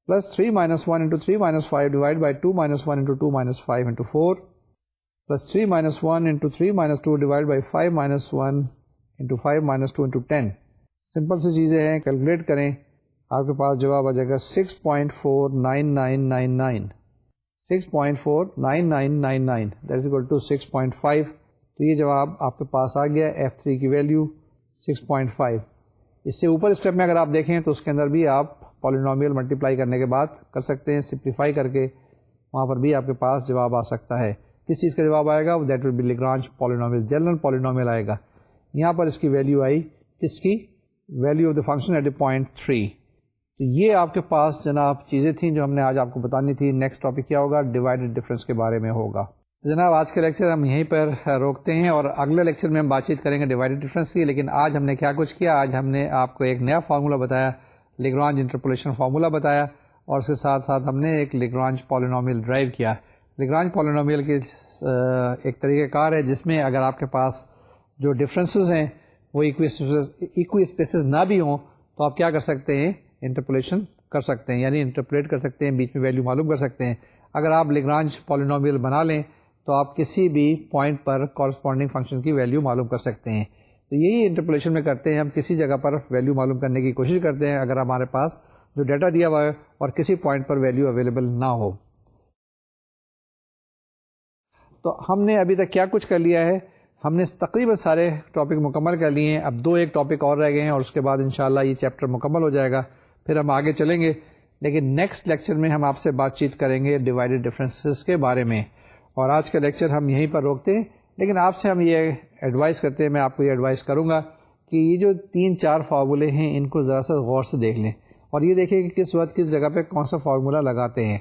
plus 3 minus 1 into 3 minus 5 divided by 2 minus 1 into 2 minus 5 into 4 plus 3 minus 1 into 3 minus 2 divided by 5 minus 1 into 5 minus 2 into 10. Simple سی چیزیں ہیں, کیلکولیٹ کریں, آپ کے پاس جواب آ جائے گا 6.49999, 6.49999, that is equal to 6.5. تو یہ جواب آپ کے پاس آ گیا, f3 کی ویلیو 6.5. اس سے اوپر اسٹیپ میں اگر آپ دیکھیں تو اس کے اندر بھی آپ پالینومیل ملٹیپلائی کرنے کے بعد کر سکتے ہیں, سمپلیفائی کر کے وہاں پر بھی آپ کے پاس جواب آ سکتا ہے. کس چیز کا جواب آئے گا, that will be Lagrange polynomial, general polynomial آئے گا. یہاں پر اس کی ویلیو آئی, کس کی, value of the function at a point 3. تو یہ آپ کے پاس جناب چیزیں تھیں جو ہم نے آج آپ کو بتانی تھی. نیکسٹ ٹاپک کیا ہوگا, ڈیوائڈڈ ڈفرینس کے بارے میں ہوگا. تو جناب آج کے لیکچر ہم یہیں پر روکتے ہیں اور اگلے لیکچر میں ہم بات چیت کریں گے ڈیوائڈڈ ڈفرینس کی. لیکن آج ہم نے کیا کچھ کیا, آج ہم نے آپ کو ایک نیا فارمولا بتایا لیگرانج انٹرپولیشن فارمولا بتایا اور اس کے ساتھ ساتھ ہم نے ایک لیگرانج پالینومیل ڈرائیو کیا. لیگرانج پالینومیل کی ایک طریقہ کار ہے جس میں اگر آپ کے پاس جو ڈفرینسز ہیں وہ ایکوی اسپیسیز نہ بھی ہوں تو آپ کیا کر سکتے ہیں, انٹرپولیشن کر سکتے ہیں, یعنی انٹرپولیٹ کر سکتے ہیں, بیچ میں ویلیو معلوم کر سکتے ہیں. اگر آپ لیگرانج پالینومیل بنا لیں تو آپ کسی بھی پوائنٹ پر کورسپونڈنگ فنکشن کی ویلیو معلوم کر سکتے ہیں. تو یہی انٹرپولیشن میں کرتے ہیں, ہم کسی جگہ پر ویلیو معلوم کرنے کی کوشش کرتے ہیں اگر ہمارے پاس جو ڈیٹا دیا ہوا ہے اور کسی پوائنٹ پر ویلیو اویلیبل نہ ہو. تو ہم نے ابھی تک کیا کچھ کر لیا ہے, ہم نے تقریباً سارے ٹاپک مکمل کر لیے ہیں. اب ایک ٹاپک اور رہ گئے ہیں اور اس کے بعد انشاءاللہ یہ چیپٹر مکمل ہو جائے گا, پھر ہم آگے چلیں گے. لیکن نیکسٹ لیکچر میں ہم آپ سے بات چیت کریں گے ڈیوائڈیڈ ڈفرینسز کے بارے میں. اور آج کا لیکچر ہم یہیں پر روکتے ہیں, لیکن آپ سے ہم یہ ایڈوائز کرتے ہیں, میں آپ کو یہ ایڈوائز کروں گا کہ یہ جو 3-4 فارمولے ہیں ان کو ذرا سا غور سے دیکھ لیں اور یہ دیکھیں کہ کس وقت کس جگہ پہ کون سا فارمولا لگاتے ہیں.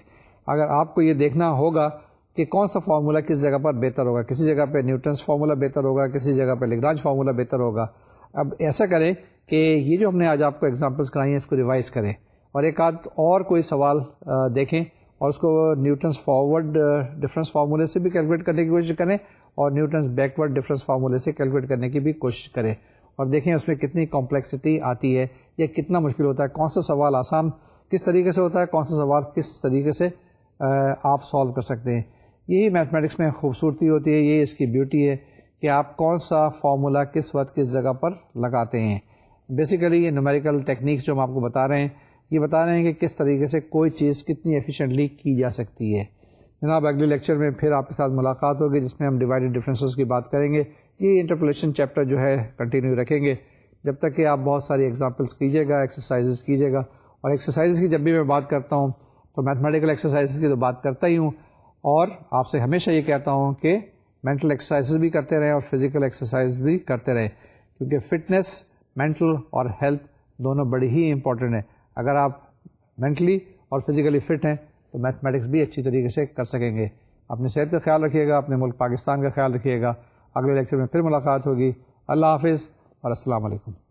اگر آپ کو یہ دیکھنا ہوگا کہ کون سا فارمولا کس جگہ پر بہتر ہوگا, کسی جگہ پہ نیوٹنس فارمولا بہتر ہوگا, کسی جگہ پہ لیگرانج فارمولا بہتر ہوگا. اب ایسا کریں کہ یہ جو ہم نے آج آپ کو ایگزامپلس کرائی ہیں اس کو ریوائز کریں اور ایک آدھ اور کوئی سوال دیکھیں اور اس کو نیوٹنس فارورڈ ڈفرینس فارمولے سے بھی کیلکولیٹ کرنے کی کوشش کریں اور نیوٹنس بیکورڈ ڈفرینس فارمولے سے کیلکولیٹ کرنے کی بھی کوشش کریں اور دیکھیں اس میں کتنی کمپلیکسٹی آتی ہے یا کتنا مشکل ہوتا ہے, کون سا سوال آسان کس طریقے سے ہوتا ہے, کون سا سوال کس طریقے سے آپ سالو کر سکتے ہیں. یہی میتھمیٹکس میں خوبصورتی ہوتی ہے, یہی اس کی بیوٹی ہے کہ آپ کون سا فارمولا کس وقت کس جگہ پر لگاتے ہیں. بیسیکلی یہ نومیریکل ٹیکنیکس جو ہم آپ کو بتا رہے ہیں یہ بتا رہے ہیں کہ کس طریقے سے کوئی چیز کتنی ایفیشینٹلی کی جا سکتی ہے. جناب اگلے لیکچر میں پھر آپ کے ساتھ ملاقات ہوگی جس میں ہم ڈیوائڈیڈ ڈفرینسز کی بات کریں گے. یہ انٹرپولیشن چیپٹر جو ہے کنٹینیو رکھیں گے جب تک کہ آپ بہت ساری ایگزامپلس کیجیے گا, ایکسرسائزز کیجیے گا. اور ایکسرسائزز کی جب بھی میں بات کرتا ہوں تو میتھمیٹیکل ایکسرسائزز کی تو بات کرتا ہی ہوں اور آپ سے ہمیشہ یہ کہتا ہوں کہ مینٹل ایکسرسائزز بھی کرتے رہیں اور فزیکل ایکسرسائز بھی کرتے رہیں, کیونکہ فٹنس مینٹل اور ہیلتھ دونوں بڑی ہی امپورٹنٹ ہیں. اگر آپ مینٹلی اور فزیکلی فٹ ہیں تو میتھمیٹکس بھی اچھی طریقے سے کر سکیں گے. اپنی صحت کا خیال رکھیے گا, اپنے ملک پاکستان کا خیال رکھیے گا. اگلے لیکچر میں پھر ملاقات ہوگی. اللہ حافظ اور السلام علیکم.